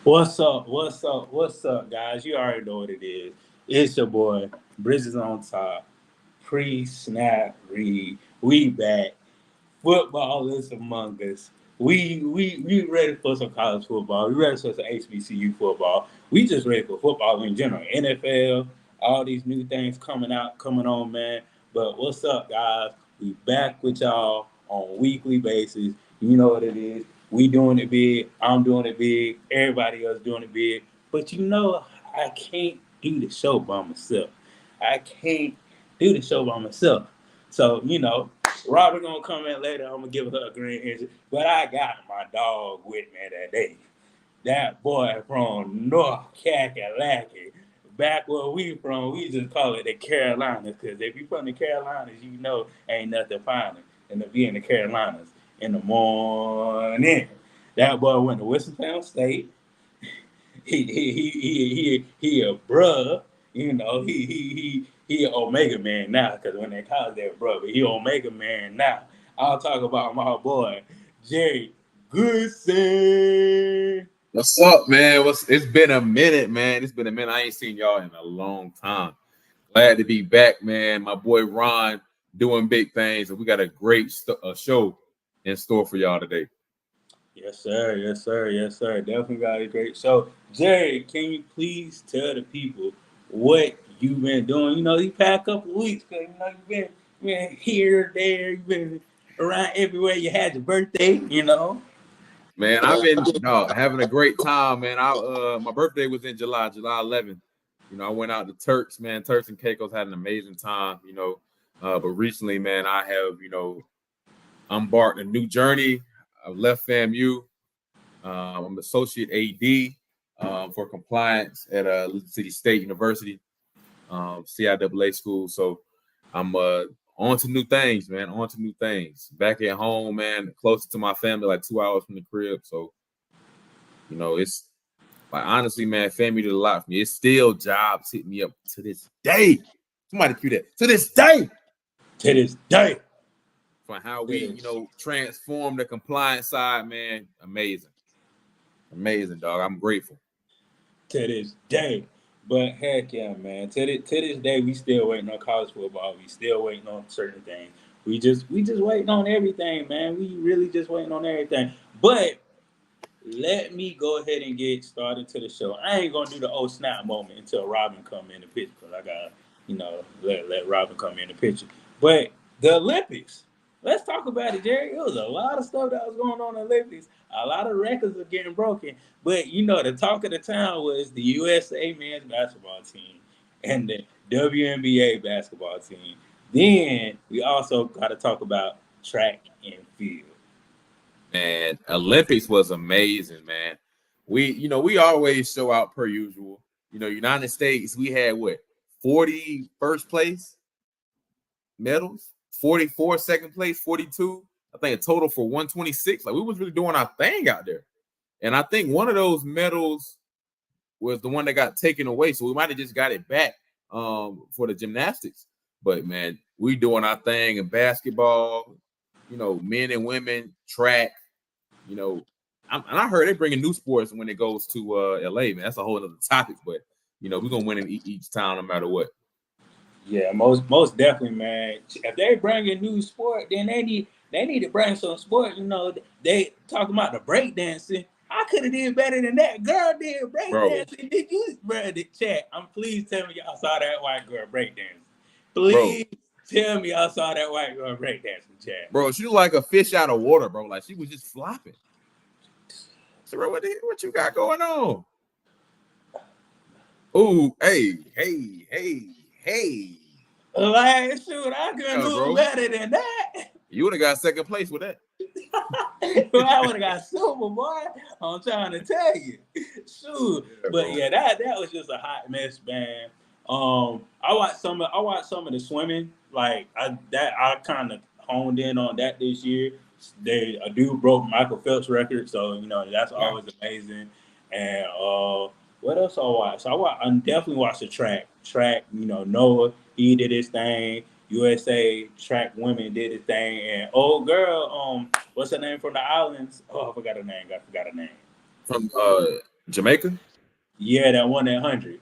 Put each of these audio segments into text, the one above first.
What's up? What's up? What's up, guys? You already know what it is. It's your boy, Bridges on top. Pre-snap read. We back. Football is among us. We ready for some college football. We ready for some HBCU football. We just ready for football in general. NFL, all these new things coming out, coming on, man. But what's up, guys? We back with y'all on a weekly basis. You know what it is. We doing it big. I'm doing it big. Everybody else doing it big. But I can't do the show by myself. I can't do the show by myself. So, Robert gonna come in later. I'm gonna give her a green energy. But I got my dog with me that day. That boy from North Kakalaki. Back where we from, we just call it the Carolinas. Cause if you from the Carolinas, you know ain't nothing finer than to be in the Carolinas in the morning. That boy went to Winston State. He a bruh. He a Omega man now. Cause when they call they were bruh, but he Omega man now. I'll talk about my boy Jerry Goodson. What's up, man? It's been a minute, man. It's been a minute. I ain't seen y'all in a long time. Glad to be back, man. My boy Ron doing big things, and we got a great show in store for y'all today. Yes, sir. Yes, sir. Yes, sir. Definitely got a great show. Jerry, can you please tell the people what you've been doing? You past couple of weeks, because you've been here, there, you've been around everywhere. You had your birthday. Man, I've been having a great time, man. My birthday was in July 11th. I went out to Turks, man. Turks and Caicos had an amazing time, but recently, man, I have, embarked a new journey. I've left FAMU. I'm associate AD for compliance at Lincoln City State University, CIAA school. So I'm on to new things, man. On to new things. Back at home, man, closer to my family, like 2 hours from the crib. So, it's like honestly, man, family did a lot for me. It's still jobs hit me up to this day. Somebody cue that. To this day. To this day. For how we, transform the compliance side, man. Amazing. Amazing, dog. I'm grateful. To this day. But heck yeah, man. To this day, we still waiting on college football. We still waiting on certain things. We just waiting on everything, man. We really just waiting on everything. But let me go ahead and get started to the show. I ain't gonna do the old snap moment until Robin come in the picture, because I gotta, let Robin come in the picture. But the Olympics. Let's talk about it, Jerry. It was a lot of stuff that was going on in the Olympics. A lot of records are getting broken. But the talk of the town was the USA men's basketball team and the WNBA basketball team. Then we also got to talk about track and field. Man, Olympics was amazing, man. We always show out per usual. United States, we had 40 first place medals, 44 second place, 42. I think a total for 126. Like we was really doing our thing out there. And I think one of those medals was the one that got taken away. So we might have just got it back for the gymnastics. But man, we doing our thing in basketball, men and women, track, and I heard they bringing new sports when it goes to LA, man. That's a whole other topic, but we're gonna win in each town no matter what. Yeah, most definitely, man. If they bring a new sport, then they need to bring some sport. They talking about the breakdancing. I could have did better than that. Girl did breakdancing. Did you, bro? The chat. Please tell me y'all saw that white girl breakdancing. Please tell me y'all saw that white girl breakdancing, chat. Bro, she like a fish out of water, bro. Like she was just flopping. So, bro, what you got going on? Oh, hey. Like, shoot, I couldn't do better than that. You would have got second place with that. Well, I would have got silver, boy. I'm trying to tell you. Shoot. Yeah, but yeah, that was just a hot mess, man. I watched some of the swimming. Like I kind of honed in on that this year. A dude broke Michael Phelps' record, so that's always amazing. And what else I watched? I definitely watched the track. Noah, he did his thing. USA track women did his thing, and old girl, what's her name from the islands? Oh, I forgot her name. From Jamaica. Yeah, that won that 100.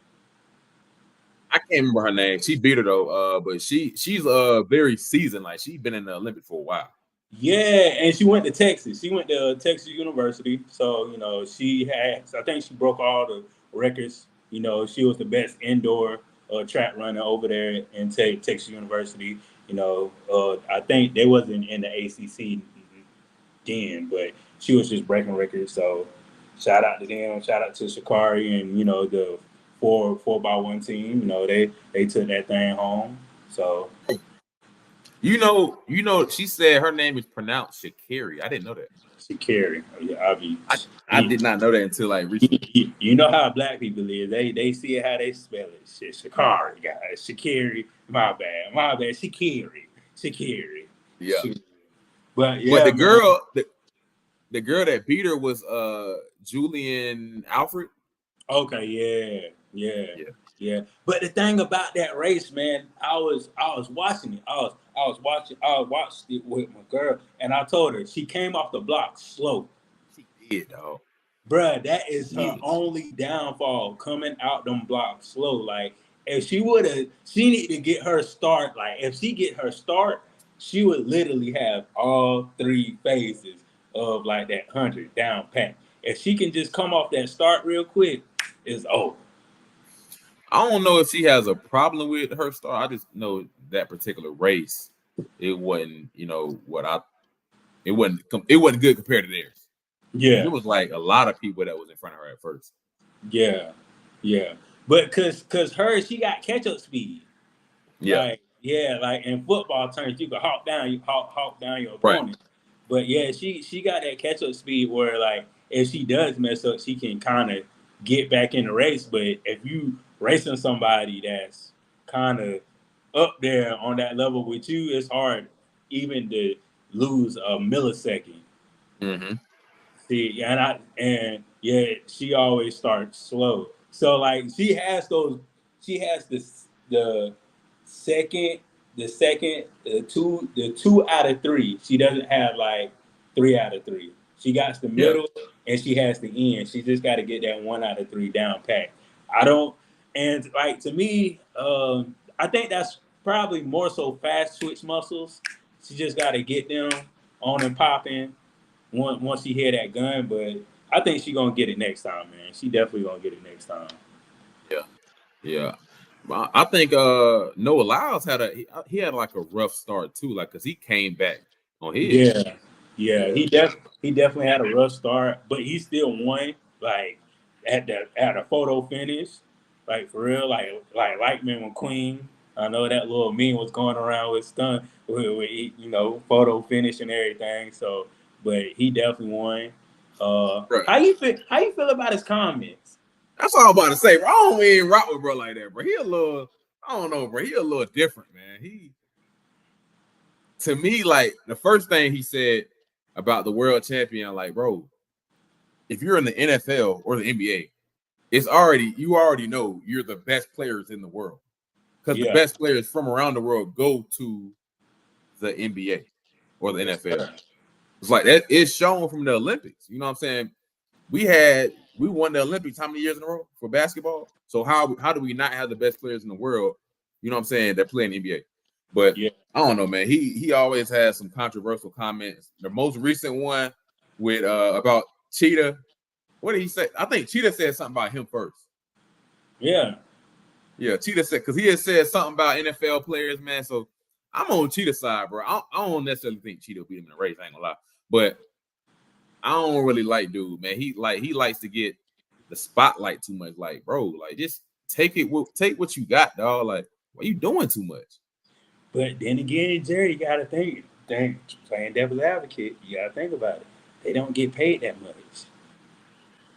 I can't remember her name. She beat her though. But she's very seasoned. Like she's been in the Olympics for a while. Yeah, and she went to Texas. She went to Texas University. So, she has, I think she broke all the records. She was the best indoor track runner over there in Texas University. I think they wasn't in the ACC then, but she was just breaking records. So, shout out to them. Shout out to Shakari and, the 4x1 team. They took that thing home. So, She said her name is pronounced Sha'Carri. I didn't know that. Sha'Carri. Yeah, I did not know that until like recently. You know how black people is. They see it how they spell it. Sha'Carri, guys. Sha'Carri. My bad. Sha'Carri. Yeah. But the girl, the girl that beat her was Julian Alfred. Okay, yeah. But the thing about that race, man, I was watching it. I watched it with my girl, and I told her she came off the block slow. She did, though. Bruh, that is her only downfall, coming out them blocks slow. Like, if she need to get her start. Like, if she get her start, she would literally have all three phases of like that 100 down pat. If she can just come off that start real quick, it's over. I don't know if she has a problem with her start. I just know that particular race, it wasn't, it wasn't good compared to theirs. Yeah, it was like a lot of people that was in front of her at first. Yeah, but cause she got catch up speed. Yeah, like in football terms, you can hawk down your opponent. Right. But yeah, she got that catch up speed where like if she does mess up, she can kind of get back in the race. But if you racing somebody that's kind of up there on that level with you, it's hard even to lose a millisecond. Mm-hmm. See, she always starts slow. So like she has the two out of three. She doesn't have like 3 out of 3. She got the middle and she has the end. She just got to get that 1 out of 3 down pat. And like to me, I think that's probably more so fast twitch muscles. She just got to get them on and popping once she hear that gun. But I think she gonna get it next time, man. She definitely gonna get it next time. Yeah. I think Noah Lyles had like a rough start too, like because he came back on his. Yeah. He definitely had a rough start, but he still won. Like at a photo finish, like for real, like Lightman McQueen. I know that little meme was going around with stunt with photo finish and everything. So, but he definitely won. Right. How you feel about his comments? That's all I'm about to say, bro. I don't even rock with bro like that, bro. He a little, I don't know, bro. He a little different, man. To me, like the first thing he said about the world champion, like, bro, if you're in the NFL or the NBA, you already know you're the best players in the world because the best players from around the world go to the NBA or the NFL. It's like that is shown from the Olympics. You know what I'm saying? We won the Olympics how many years in a row for basketball? So how do we not have the best players in the world? You know what I'm saying? That play in the NBA. But I don't know, man. He always has some controversial comments. The most recent one with about Cheetah. What did he say? I think Cheetah said something about him first. Yeah, Cheetah said because he had said something about NFL players, man. So I'm on Cheetah's side, bro. I don't necessarily think Cheetah will beat him in the race. I ain't gonna lie, but I don't really like dude, man. He likes to get the spotlight too much. Like, bro, like just take what you got, dog. Like, why you doing too much? But then again, Jerry, you gotta think playing devil's advocate. You gotta think about it. They don't get paid that much.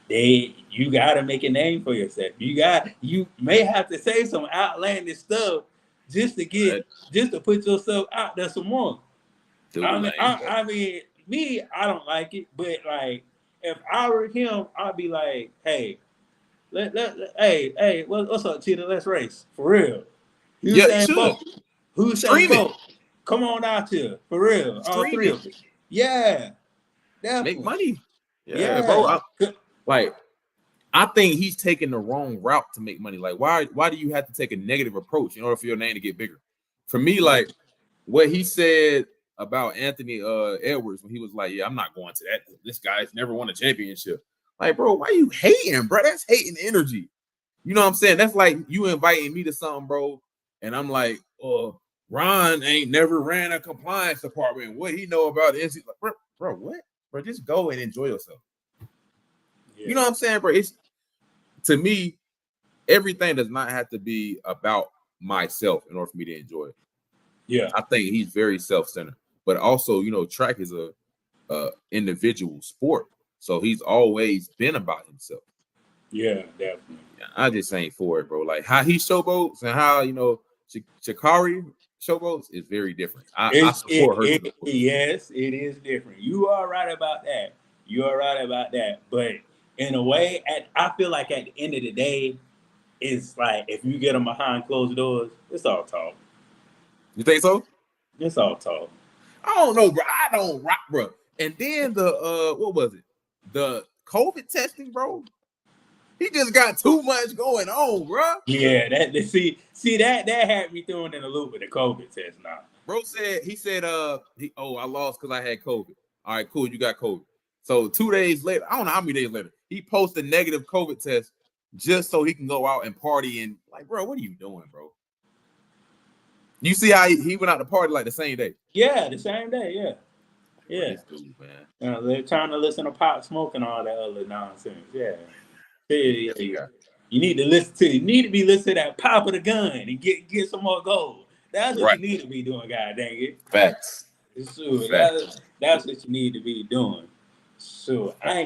You gotta make a name for yourself. You may have to say some outlandish stuff just to put yourself out there some more. Dude, I mean, me, I don't like it, but like if I were him, I'd be like, hey, what's up, Cheetah? Let's race for real. Who's saying boat? Come on out here for real. All three of us. Yeah, definitely. Make money. Yeah, bro. I think he's taking the wrong route to make money. Like, why do you have to take a negative approach in order for your name to get bigger? For me, like what he said about Anthony Edwards when he was like, yeah, I'm not going to that. This guy's never won a championship. Like, bro, why are you hating, bro? That's hating energy. You know what I'm saying? That's like you inviting me to something, bro, and I'm like, oh, Ron ain't never ran a compliance department. What he know about the NC? Like, bro, what? Bro, just go and enjoy yourself. Yeah. You know what I'm saying, bro? It's to me, everything does not have to be about myself in order for me to enjoy it. Yeah, I think he's very self-centered, but also, you know, track is a individual sport, so he's always been about himself. Yeah, definitely. I just ain't for it, bro. Like how he showboats and how, you know, Sha'Carri showboats is very different. I support her. Yes, it is different. You are right about that. You are right about that. But in a way, I feel like at the end of the day, it's like if you get them behind closed doors, it's all talk. You think so? It's all talk. I don't know, bro. I don't rock, bro. And then the what was it? The COVID testing, bro. He just got too much going on, bro. Yeah, that had me thrown in a loop with the COVID test now. Bro said I lost because I had COVID. All right, cool, you got COVID. So 2 days later, I don't know how many days later, he posted a negative COVID test just so he can go out and party. And like, bro, what are you doing, bro? You see how he went out to party like the same day? Yeah, the same day. Yeah, yeah. Dude, man. They're trying to listen to Pop Smoke and all that other nonsense. Yeah. Yeah. You need to listen to. You need to be listening to that Pop of the Gun and get some more gold. That's what you need to be doing. God dang it. Facts. Sure. That's what you need to be doing. So I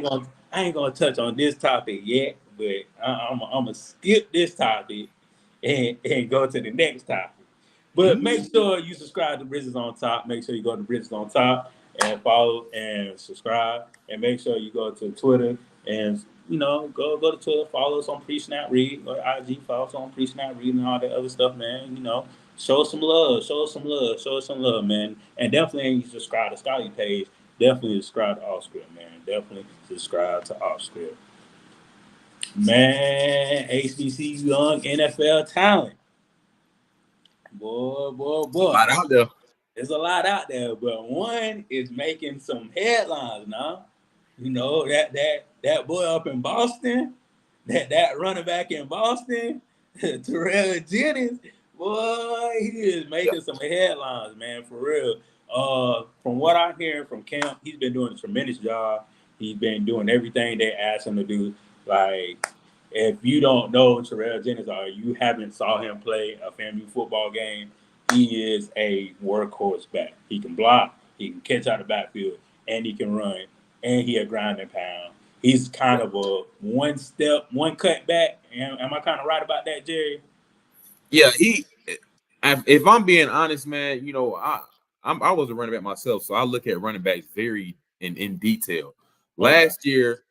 ain't gonna touch on this topic yet, but I'm gonna skip this topic and go to the next topic. But make sure you subscribe to Bridges on Top. Make sure you go to Bridges on Top and follow and subscribe. And make sure you go to Twitter and go to Twitter, follow us on Pre-Snap Read, or IG, follow us on Pre-Snap Read and all that other stuff, man. Show us some love, man. And definitely subscribe to Scotty page. Definitely subscribe to Offscript, man. Definitely subscribe to Offscript. Man, HBC Young NFL talent. Boy. A lot out there. There's a lot out there, but one is making some headlines now. That boy up in Boston, that running back in Boston, Terrell Jennings, boy, he is making some headlines, man, for real. From what I'm hearing from camp, he's been doing a tremendous job. He's been doing everything they asked him to do. Like, if you don't know Terrell Jennings or you haven't saw him play a FAMU football game, he is a workhorse back. He can block, he can catch out the backfield, and he can run, and he a grinding pound. He's kind of a one cut back. Am I kind of right about that, Jerry? Yeah, if I'm being honest, man, I was a running back myself, so I look at running backs very in detail. Last year,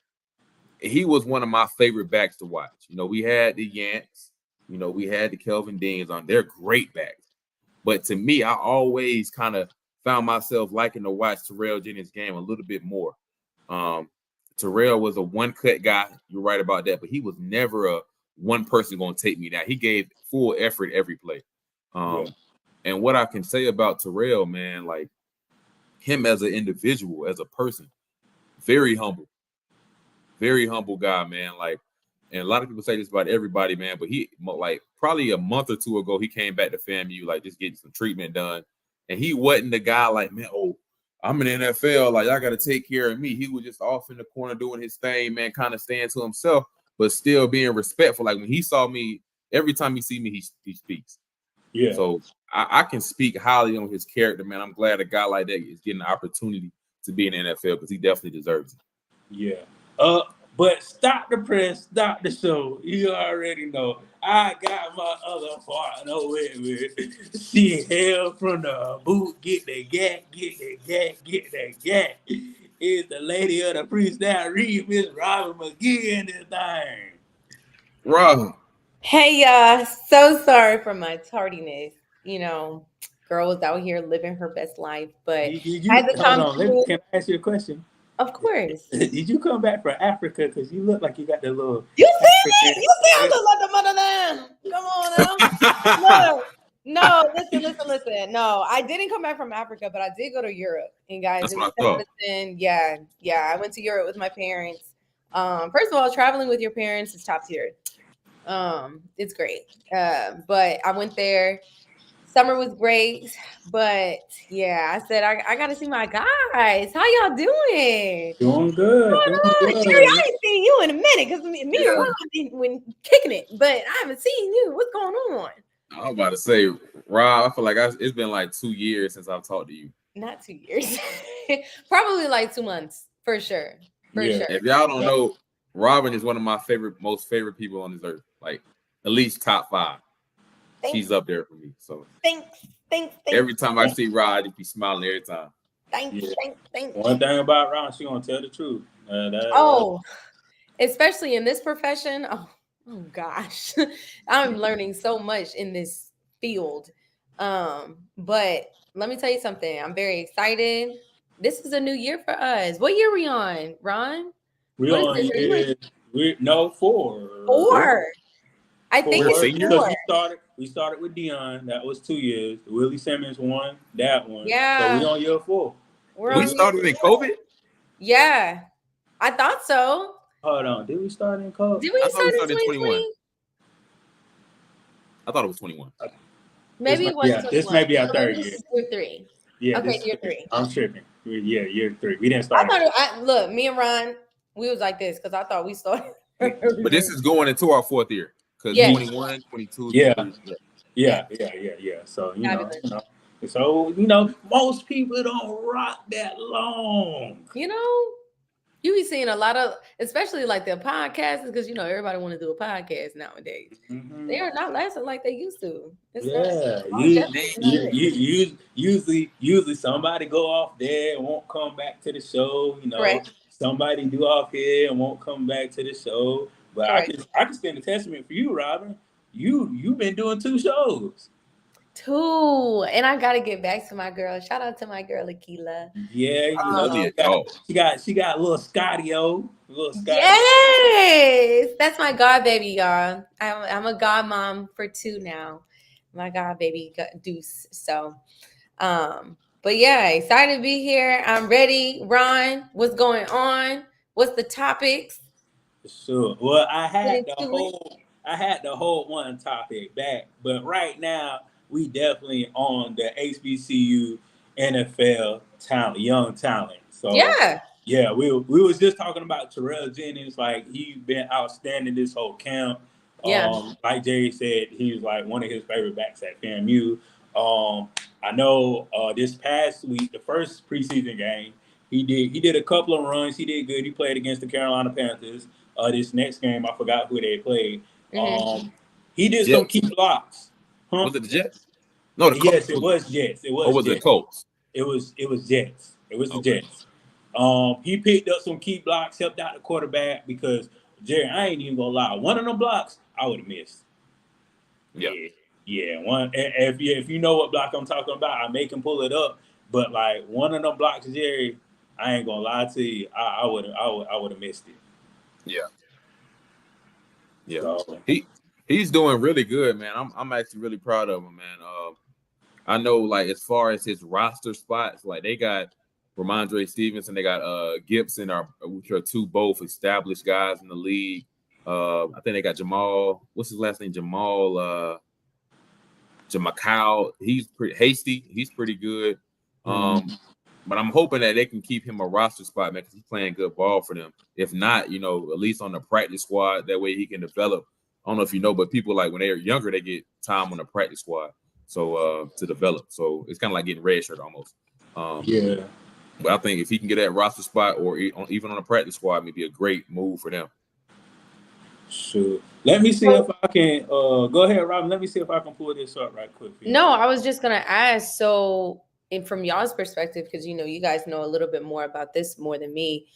he was one of my favorite backs to watch. We had the Yanks, we had the Kelvin Deans on. They're great backs. But to me, I always kind of found myself liking to watch Terrell Jennings' game a little bit more. Terrell was a one-cut guy. You're right about that. But he was never a one person going to take me down. He gave full effort every play. And what I can say about Terrell, man, like him as an individual, as a person, very humble guy, man. Like, and a lot of people say this about everybody, man, but he, like, probably a month or two ago, he came back to FAMU, like, just getting some treatment done. And he wasn't the guy like, man, I'm in the NFL, like, I got to take care of me. He was just off in the corner doing his thing, man, kind of staying to himself, but still being respectful. Like, when he saw me, every time he see me, he speaks. Yeah. So I can speak highly on his character, man. I'm glad a guy like that is getting the opportunity to be in the NFL because he definitely deserves it. Yeah. But stop the press, stop the show. You already know. I got my other partner with me. She held from the boot, get the gat. It's the lady of the Pre-Snap Read, Miss Robin McGee in this thing. Robin. Hey, y'all. So sorry for my tardiness. Girl was out here living her best life, but can I ask you a question? Of course. Did you come back from Africa? Because you look like you got the little. You see me? African- You see I look like the motherland. Come on now. No, listen. No, I didn't come back from Africa, but I did go to Europe. And guys, That's it what was I thought. something. Yeah. I went to Europe with my parents. First of all, traveling with your parents is top tier. It's great. But I went there. Summer was great, but yeah, I said I gotta see my guys. How y'all doing? Doing good. Doing Jerry, good. I ain't seen you in a minute because me and Yeah. Ron been kicking it, but I haven't seen you. What's going on? I was about to say, Rob, I feel like it's been like 2 years since I've talked to you. Not 2 years, probably like 2 months for sure. Yeah. If y'all don't know, Robin is one of my most favorite people on this earth. Like at least top 5. She's up there for me. So Thanks. every time I see Rod, I just be smiling every time. Thanks. One thing about Ron, she gonna tell the truth. Especially in this profession. Oh gosh, I'm learning so much in this field. But let me tell you something. I'm very excited. This is a new year for us. What year are we on, Ron? We What on is it? year, no 4. 4. I think We're it's seniors? 4. We started with Dion. That was 2 years. Willie Simmons won that one. Yeah. So we on year 4. We started in COVID? Yeah, I thought so. Hold on. Did we start in COVID? Did we start in 2021? I thought it was 21. Maybe it was 21. This may be our So third this year. is year 3. Yeah. Okay, year 3. I'm tripping. Yeah, year 3. We didn't I start. thought look, me and Ron, we was like this because I thought we started. But this is going into our 4th year. Because Yes. 21, 22, Yeah. 23. Yeah. So most people don't rock that long. You be seeing a lot of, especially like the podcasts, because everybody want to do a podcast nowadays. Mm-hmm. They are not lasting like they used to. Usually somebody go off there and won't come back to the show. Correct. Somebody do off here and won't come back to the show. But Correct. I can stand a testament for you, Robin. You've been doing 2 shows. 2, and I gotta get back to my girl. Shout out to my girl Akila. Yeah, she got a little Scotty-O. Yes, that's my god baby, y'all. I'm a god mom for 2 now. My god baby Deuce. So, but yeah, excited to be here. I'm ready. Ron, what's going on? What's the topics? Sure. Well, I had the whole one topic back, but right now we definitely on the HBCU NFL talent, young talent. So yeah, we was just talking about Terrell Jennings. Like he's been outstanding this whole camp. Yeah. Like Jerry said, he was like one of his favorite backs at FAMU. I know this past week, the first preseason game, he did a couple of runs. He did good. He played against the Carolina Panthers. This next game, I forgot who they played. Mm-hmm. He did some key blocks. Huh? Was it the Jets? No, the Colts. Yes, it was Jets. Or was it Colts? It was Jets. It was the Jets. He picked up some key blocks, helped out the quarterback because Jerry, I ain't even gonna lie. One of them blocks, I would have missed. Yeah. One. If you know what block I'm talking about, I make him pull it up. But like one of them blocks, Jerry, I ain't gonna lie to you. I would have missed it. Yeah. So, he's doing really good, man. I'm actually really proud of him, man. I know, like, as far as his roster spots, like they got Ramondre Stevenson, they got Gibson, which are 2 both established guys in the league. I think they got Jamal. What's his last name? Jamal Jamakal. He's pretty hasty. He's pretty good. But I'm hoping that they can keep him a roster spot, man, because he's playing good ball for them. If not, at least on the practice squad, that way he can develop. I don't know if you know, but people like when they're younger, they get time on the practice squad, so to develop. So it's kind of like getting redshirt almost. But I think if he can get that roster spot or even on the practice squad, it'd be a great move for them. Sure. Let me see if I can. Go ahead, Robin. Let me see if I can pull this up right quick. No, I was just gonna ask. So, and from y'all's perspective, because you guys know a little bit more about this more than me.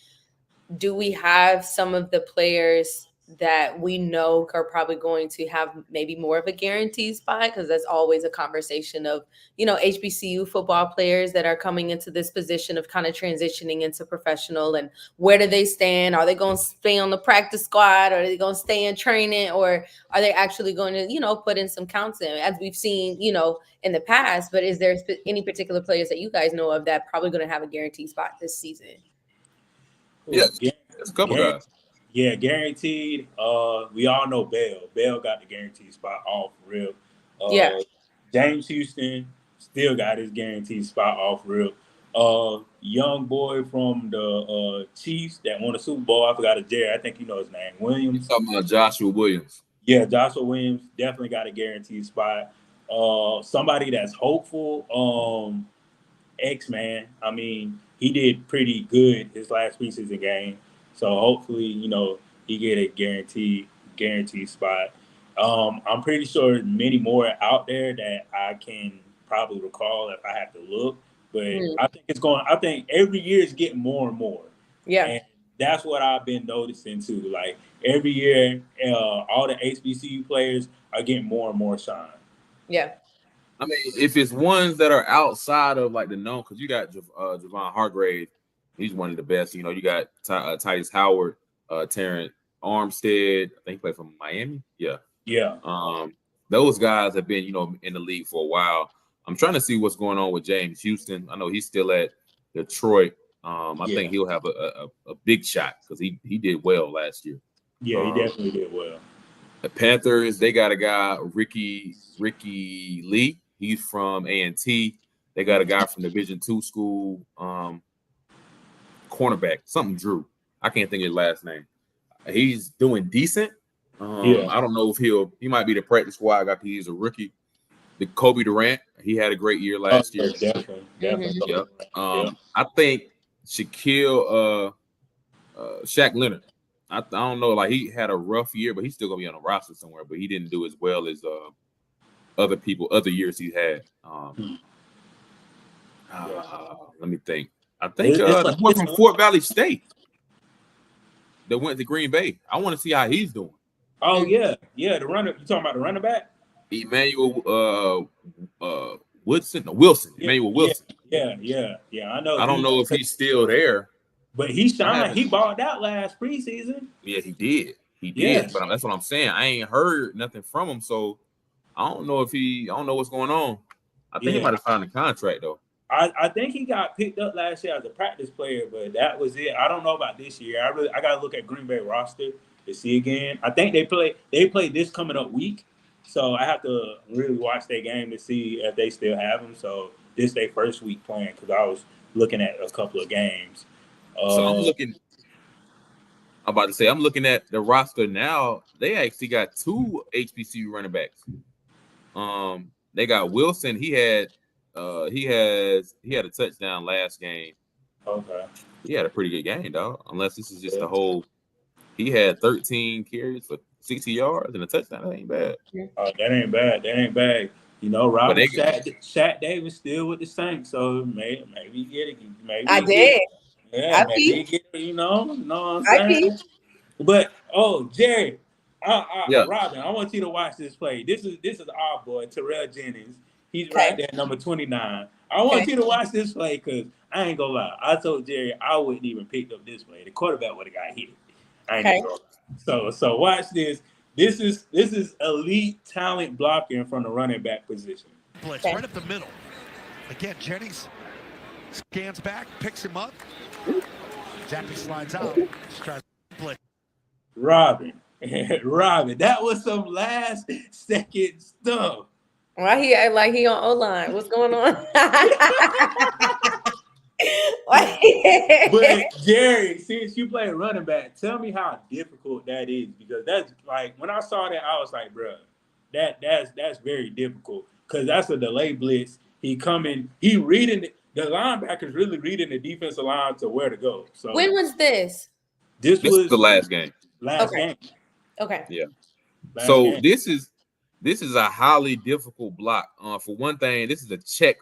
Do we have some of the players that we know are probably going to have maybe more of a guaranteed spot, because that's always a conversation of, HBCU football players that are coming into this position of kind of transitioning into professional, and where do they stand? Are they going to stay on the practice squad, or are they going to stay in training, or are they actually going to, put in some counts in, as we've seen, in the past? But is there any particular players that you guys know of that probably going to have a guaranteed spot this season? Yeah, there's a couple guys. Yeah, guaranteed. We all know Bell. Bell got the guaranteed spot off rip. Yeah. James Houston still got his guaranteed spot off rip. Young boy from the Chiefs that won the Super Bowl. I forgot his Jerry. I think you know his name. Williams. You're talking about Joshua Williams. Yeah, Joshua Williams definitely got a guaranteed spot. Somebody that's hopeful. X-Man. I mean, he did pretty good his last preseason game. So hopefully, he get a guaranteed spot. I'm pretty sure many more out there that I can probably recall if I have to look. But I think every year it's getting more and more. Yeah. And that's what I've been noticing too. Like every year, all the HBCU players are getting more and more shine. Yeah. I mean, if it's ones that are outside of like the known, because you got Javon Hargrave, he's one of the best. You got Tyus Howard, Terrence Armstead. I think he played for Miami. Yeah. Those guys have been, in the league for a while. I'm trying to see what's going on with James Houston. I know he's still at Detroit. I think he'll have a big shot because he did well last year. Yeah, he definitely did well. The Panthers, they got a guy, Ricky Lee. He's from A&T. They got a guy from Division II school, cornerback, something Drew. I can't think of his last name. He's doing decent. I don't know if he might be the practice squad guy because he's a rookie. The Kobe Durant, he had a great year last year. Definitely. Yeah. I think Shaq Leonard. I don't know, like he had a rough year, but he's still gonna be on a roster somewhere. But he didn't do as well as other years he had. Let me think. I think the boy from Fort Valley State that went to Green Bay. I want to see how he's doing. Oh yeah. The runner. You talking about the running back? Emmanuel Wilson. Emmanuel Wilson. Yeah. I know. I don't know if he's still there. But he shined. He balled out last preseason. Yeah, he did. Yeah. But that's what I'm saying. I ain't heard nothing from him, so I don't know what's going on. I think he might have signed a contract though. I think he got picked up last year as a practice player, but that was it. I don't know about this year. I gotta look at Green Bay roster to see again. I think they play this coming up week, so I have to really watch their game to see if they still have him. So this their first week playing because I was looking at a couple of games. So I'm looking at the roster now. They actually got 2 HBCU running backs. They got Wilson. He had a touchdown last game. Okay. He had a pretty good game, though. Unless this is just the whole. He had 13 carries for 60 yards and a touchdown. That ain't bad. That ain't bad. Robert Shaq Davis still with the Saints, so maybe he get it. Maybe I did. Yeah, maybe he get it. You know what I'm saying? But Jerry, Robin, I want you to watch this play. This is our boy Terrell Jennings. He's right there, number 29. I want you to watch this play because I ain't gonna lie. I told Jerry I wouldn't even pick up this play. The quarterback would have got hit. I ain't gonna lie. So watch this. This is elite talent blocking from the running back position. Blitz right up the middle. Again, Jennings scans back, picks him up. Zappy slides out. Blitz. Robin, that was some last second stuff. Why he act like he on O-line? What's going on? But Jerry, since you play running back, tell me how difficult that is, because that's like when I saw that, I was like, bro, that's very difficult because that's a delay blitz. He reading the linebacker's really reading the defensive line to where to go. So when was this? This was the last game. Game. Okay. Yeah. Last game. This is a highly difficult block. For one thing, this is a check,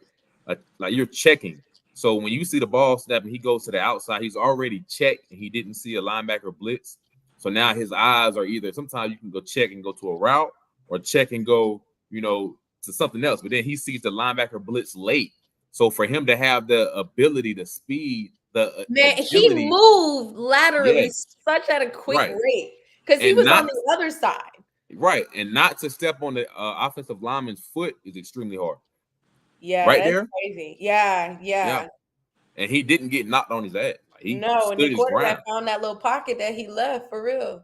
like you're checking. So when you see the ball snap and he goes to the outside, he's already checked and he didn't see a linebacker blitz. So now his eyes are either sometimes you can go check and go to a route or check and go, to something else. But then he sees the linebacker blitz late. So for him to have the ability, the speed, the Man, agility, he moved laterally yes, such at a quick right, rate because he and was on not the other side. right, and not to step on the offensive lineman's foot is extremely hard. Yeah, Right that's there, crazy. Yeah. yeah, and he didn't get knocked on his ass. Like, he No, and the stood his ground. quarterback found that little pocket that he left for real.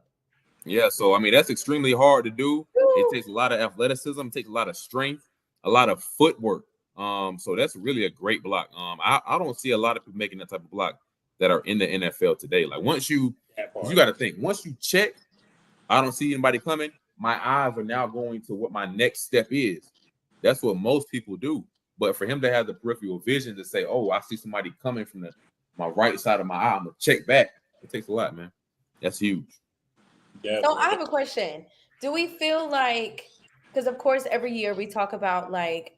Yeah, so I mean that's extremely hard to do. It Woo. takes a lot of athleticism, it takes a lot of strength, a lot of footwork. So that's really a great block. I don't see a lot of people making that type of block that are in the NFL today. Like once you got to think, once you check, I don't see anybody coming. My eyes are now going to what my next step is. That's what most people do. But for him to have the peripheral vision to say, "Oh, I see somebody coming from my right side of my eye, I'm gonna check back," it takes a lot, man. That's huge. So I have a question. Do we feel like, because of course every year we talk about like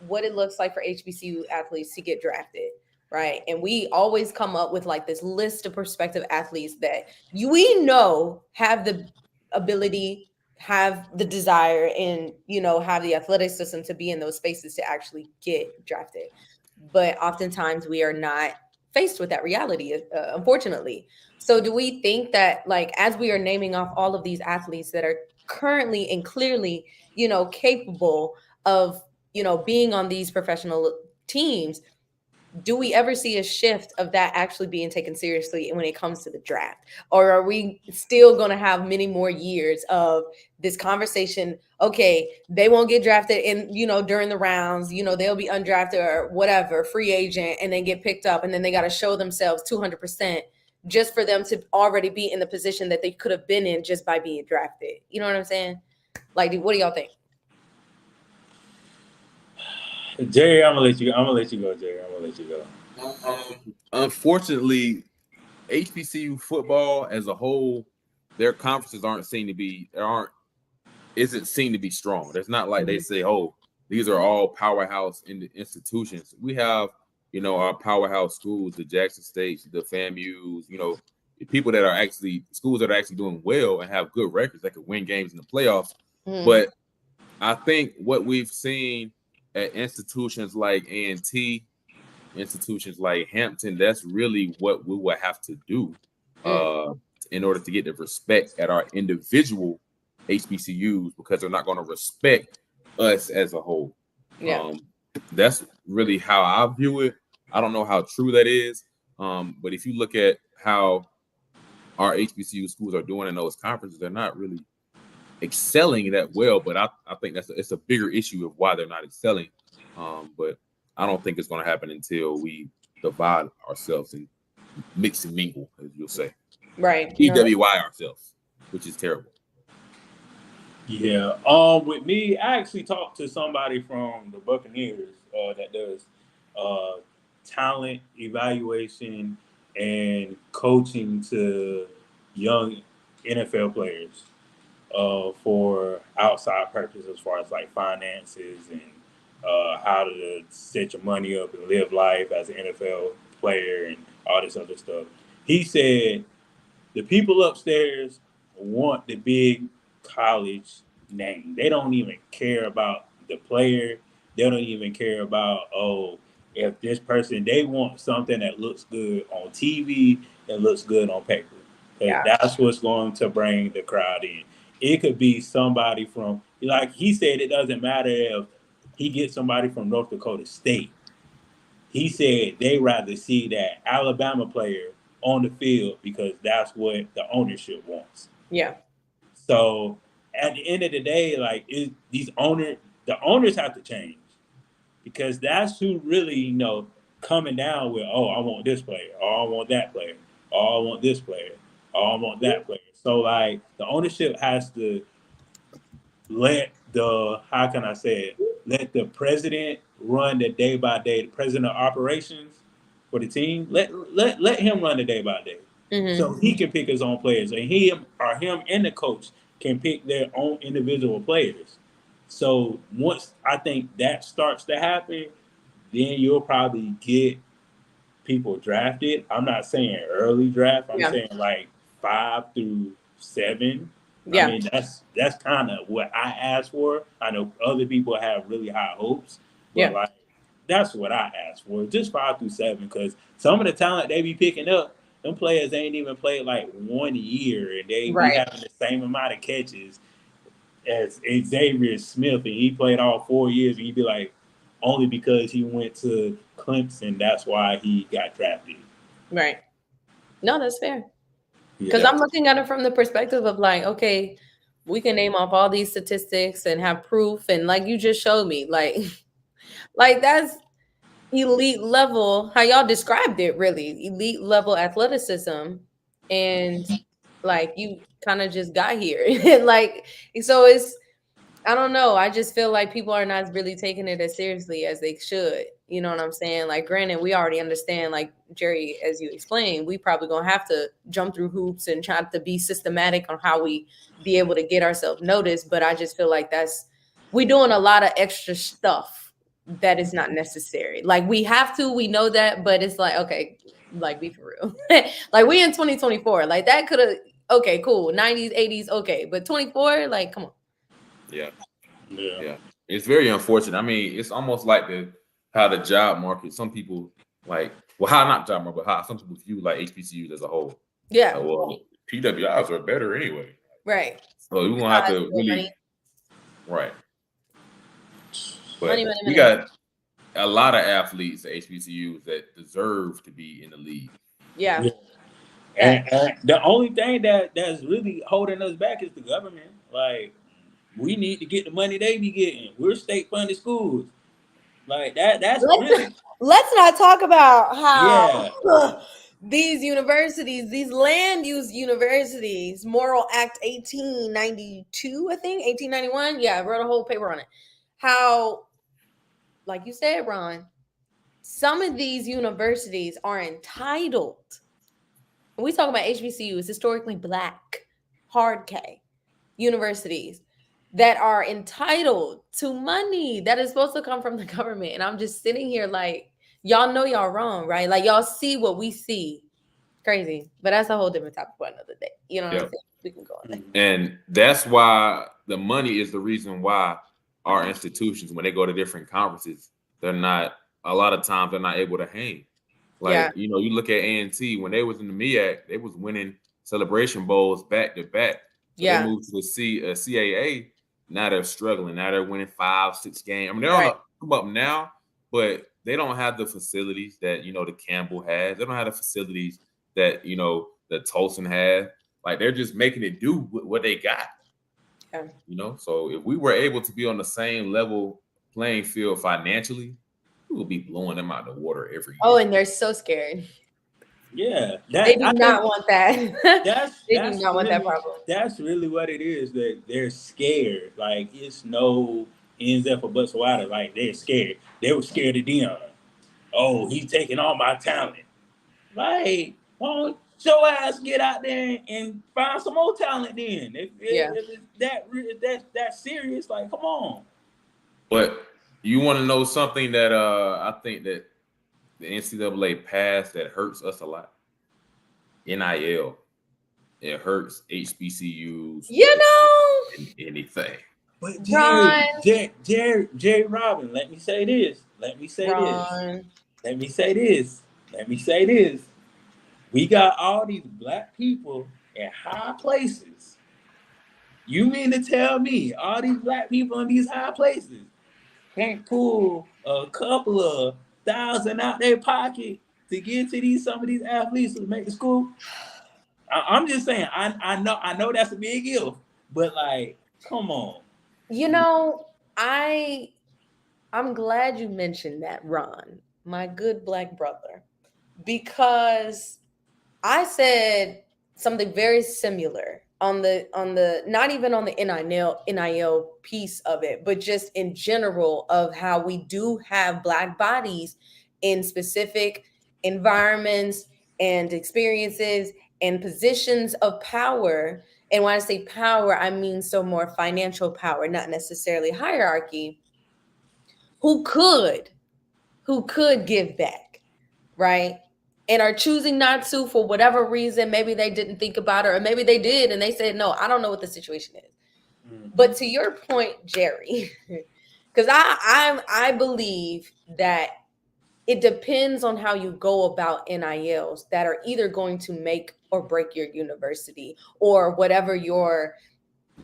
what it looks like for HBCU athletes to get drafted, right? And we always come up with like this list of prospective athletes that we know have the ability, have the desire, and have the athleticism to be in those spaces to actually get drafted. But oftentimes we are not faced with that reality, unfortunately. So do we think that like as we are naming off all of these athletes that are currently and clearly, capable of, being on these professional teams, do we ever see a shift of that actually being taken seriously when it comes to the draft? Or are we still going to have many more years of this conversation? Okay, they won't get drafted in, during the rounds, they'll be undrafted or whatever, free agent, and then get picked up. And then they got to show themselves 200% just for them to already be in the position that they could have been in just by being drafted. You know what I'm saying? Like, what do y'all think? Jerry, I'm gonna let you go, Jerry. I'm gonna let you go. Unfortunately, HBCU football as a whole, their conferences isn't seen to be strong. There's not like they say, oh, these are all powerhouse in the institutions. We have, our powerhouse schools, the Jackson States, the FAMUs, people that are actually schools that are actually doing well and have good records that could win games in the playoffs. But I think what we've seen at institutions like A&T, institutions like Hampton, that's really what we will have to do in order to get the respect at our individual HBCUs, because they're not going to respect us as a whole. Yeah. That's really how I view it. I don't know how true that is, but if you look at how our HBCU schools are doing in those conferences, they're not really excelling that well. But I think it's a bigger issue of why they're not excelling. But I don't think it's going to happen until we divide ourselves and mix and mingle, as you'll say. Right. EWI ourselves, which is terrible. Yeah. With me, I actually talked to somebody from the Buccaneers that does talent evaluation and coaching to young NFL players for outside purposes, as far as like finances and how to set your money up and live life as an NFL player and all this other stuff. He said the people upstairs want the big college name. They don't even care about the player. They don't even care about, if this person, they want something that looks good on TV, that looks good on paper. Yeah. That's what's going to bring the crowd in. It could be somebody from, like he said, it doesn't matter if he gets somebody from North Dakota State. He said they rather see that Alabama player on the field because that's what the ownership wants. Yeah. So at the end of the day, like the owners have to change, because that's who really, coming down with, I want this player, I want that player, I want this player, I want that player. So like the ownership has to let let the president run the day by day, the president of operations for the team, let him run the day by day. So he can pick his own players, and him and the coach can pick their own individual players. So once I think that starts to happen, then you'll probably get people drafted. I'm not saying early draft. I'm saying like 5 through 7. Yeah. I mean, that's kind of what I asked for. I know other people have really high hopes, but Yeah. like that's what I asked for, just 5 through 7. Because some of the talent they be picking up, them players ain't even played like 1 year, and they be having the same amount of catches as Xavier Smith, and he played all 4 years, and he'd be like, only because he went to Clemson, that's why he got drafted. Right. No, that's fair. Because Yeah. I'm looking at it from the perspective of like, okay, we can name off all these statistics and have proof, and like you just showed me, like that's elite level. How y'all described it, really elite level athleticism, and like you kind of just got here, like so it's. I don't know. I just feel like people are not really taking it as seriously as they should. You know what I'm saying? Like, granted, we already understand, like Jerry, as you explained, we probably gonna have to jump through hoops and try to be systematic on how we be able to get ourselves noticed. But I just feel like we doing a lot of extra stuff that is not necessary. Like we have to, we know that, but it's like, okay, like be for real. Like we in 2024, like that could have, okay, cool, 90s, 80s, okay, but 24, like come on. Yeah. It's very unfortunate. I mean, it's almost like how the job market. Some people like, well, how not job market, but how some people view like HBCUs as a whole. Yeah. Well, PWIs are better anyway. Right. So we're gonna have to really, money. Right. But Money. we got a lot of athletes at HBCUs that deserve to be in the league. Yeah. And the only thing that's really holding us back is the government. Like, we need to get the money they be getting. We're state funded schools. Like that's let's not talk about how these universities, these land use universities, Morrill Act 1892, I think, 1891. Yeah, I wrote a whole paper on it. How, like you said, Ron, some of these universities are entitled. When we talk about HBCUs, historically Black, hard K universities that are entitled to money that is supposed to come from the government. And I'm just sitting here like, y'all know y'all wrong, right? Like y'all see what we see. Crazy. But that's a whole different topic for another day. You know what I'm saying? We can go on there. And that's why the money is the reason why our institutions, when they go to different conferences, a lot of times they're not able to hang. Like, you know, you look at A&T, when they was in the MEAC, they was winning Celebration Bowls back to back. So they moved to the CAA. Now they're struggling. Now they're winning 5-6 games. I mean, they're on the come up now, but they don't have the facilities that, you know, the Campbell has. They don't have the facilities that, you know, the Tolson has. Like, they're just making it do what they got. Yeah. You know, so if we were able to be on the same level playing field financially, we would be blowing them out of the water every year. Oh, and they're so scared. Yeah, they do not want that. They do not want that problem. That's really what it is. That they're scared. Like, it's no ends up or buts water. Like, they're scared. They were scared of Deion. Oh, he's taking all my talent. Like, well, your ass get out there and find some more talent. Then, if it's that serious, like, come on. But you want to know something that I think that the NCAA passed that hurts us a lot? NIL. It hurts HBCUs. You know, anything. But Jerry Robin, let me say this. We got all these Black people in high places. You mean to tell me all these Black people in these high places can't pull a couple of $1,000 out their pocket to get to some of these athletes to make the school? I'm just saying, I know that's a big deal, but like, come on. You know, I'm glad you mentioned that, Ron, my good Black brother, because I said something very similar on the not even on the NIL piece of it, but just in general of how we do have Black bodies in specific environments and experiences and positions of power. And when I say power, I mean so more financial power, not necessarily hierarchy, who could give back, right? and are choosing not to for whatever reason. Maybe they didn't think about it, or maybe they did and they said, no, I don't know what the situation is. But to your point, Jerry, because I believe that it depends on how you go about NILs that are either going to make or break your university or whatever your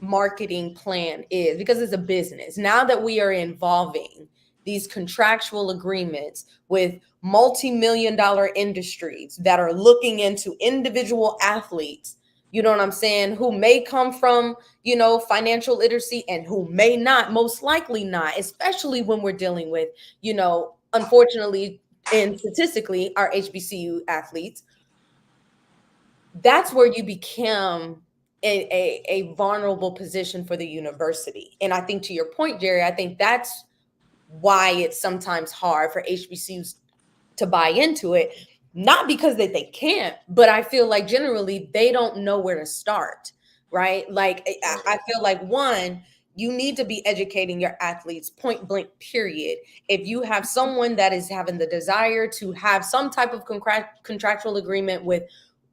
marketing plan is, because it's a business. Now that we are involving these contractual agreements with multi-million-dollar industries that are looking into individual athletes, you know what I'm saying, who may come from, you know, financial literacy and who may not, most likely not, especially when we're dealing with, you know, unfortunately and statistically, our HBCU athletes. That's where you become a vulnerable position for the university. And I think, to your point, Jerry, I think that's why it's sometimes hard for HBCUs to buy into it. Not because that they can't, but I feel like generally they don't know where to start, right? Like I feel like, one, you need to be educating your athletes point blank, period. If you have someone that is having the desire to have some type of contractual agreement with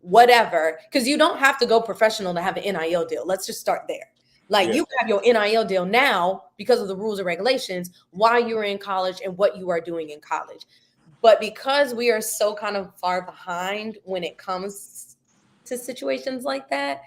whatever, because you don't have to go professional to have an NIL deal. Let's just start there. Like, you have your NIL deal now because of the rules and regulations while you're in college and what you are doing in college. But because we are so kind of far behind when it comes to situations like that,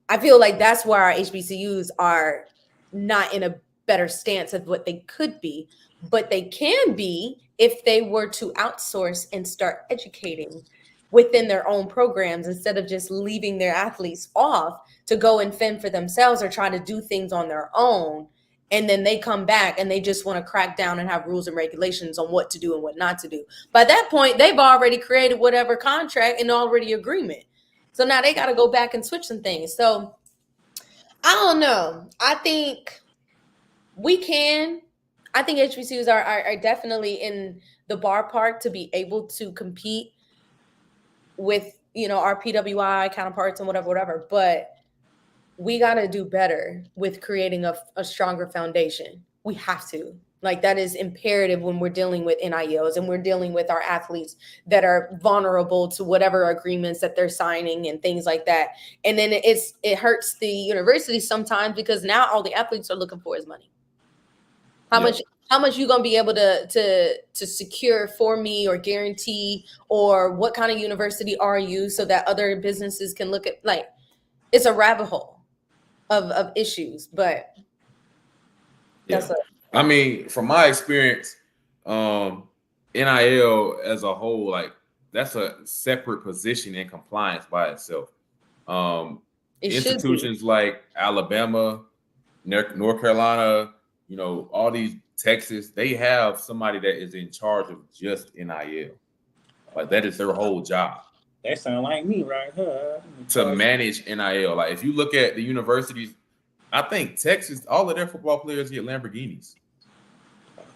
I feel like that's why our HBCUs are not in a better stance of what they could be. But they can be if they were to outsource and start educating within their own programs instead of just leaving their athletes off to go and fend for themselves or try to do things on their own. And then they come back and they just want to crack down and have rules and regulations on what to do and what not to do. By that point, they've already created whatever contract and already agreement. So now they got to go back and switch some things. So I don't know. I think we can. I think HBCUs are definitely in the ballpark to be able to compete with, you know, our PWI counterparts and whatever. But we got to do better with creating a stronger foundation. We have to. Like, that is imperative when we're dealing with NILs and we're dealing with our athletes that are vulnerable to whatever agreements that they're signing and things like that. And then it hurts the university sometimes because now all the athletes are looking for is money. How much you gonna be able to secure for me or guarantee, or what kind of university are you, so that other businesses can look at, like, it's a rabbit hole of issues. But that's I mean, from my experience, NIL as a whole, like, that's a separate position in compliance by itself. Institutions like Alabama, North Carolina, you know, all these, Texas, they have somebody that is in charge of just NIL. Like, that is their whole job. That sound like me right here. To manage NIL. Like, if you look at the universities, I think Texas, all of their football players get Lamborghinis.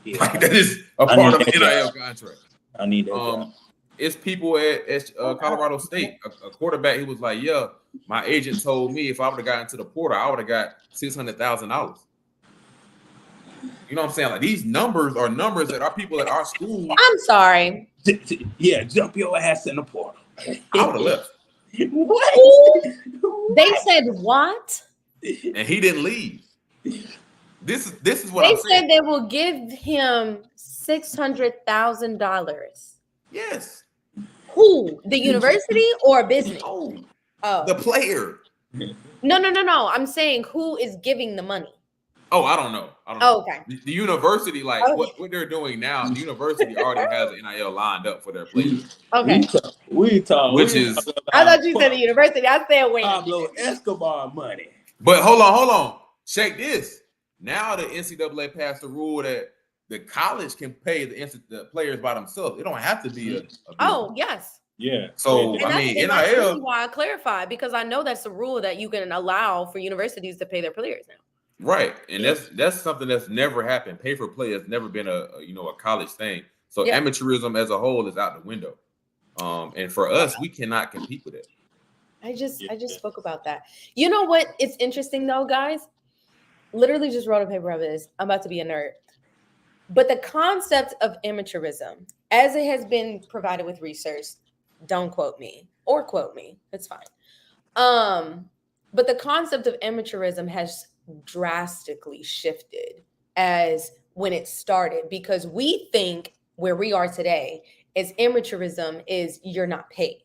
Yeah. Like, that is a part of the NIL contract. I need that. It's people at Colorado State, a quarterback. He was like, yeah, my agent told me if I would have gotten to the portal, I would have got $600,000. You know what I'm saying? Like, these numbers are numbers that our people at our school. I'm sorry. Yeah, jump your ass in the portal. I would have left. What? They said what? And he didn't leave. This is what I'm saying. They said they will give him $600,000. Yes. Who? The university or a business? Oh, the player. No. I'm saying, who is giving the money? Oh, I don't know. Okay. The university, like, what they're doing now, the university already has an NIL lined up for their players. Okay. We talk. I thought you said the university. I said wait. Pablo Escobar money. But hold on. Check this. Now the NCAA passed a rule that the college can pay the players by themselves. It don't have to be a yes. Yeah. So I mean, NIL. That's really why I clarified, because I know that's the rule that you can allow for universities to pay their players now. Right, and that's something that's never happened. Pay for play has never been a college thing. So amateurism as a whole is out the window. And for us, we cannot compete with it. I just spoke about that. You know what? It's interesting though, guys. Literally just wrote a paper of this. I'm about to be a nerd. But the concept of amateurism, as it has been provided with research, Don't quote me or quote me. It's fine. But the concept of amateurism has drastically shifted as when it started, because we think where we are today is amateurism is you're not paid,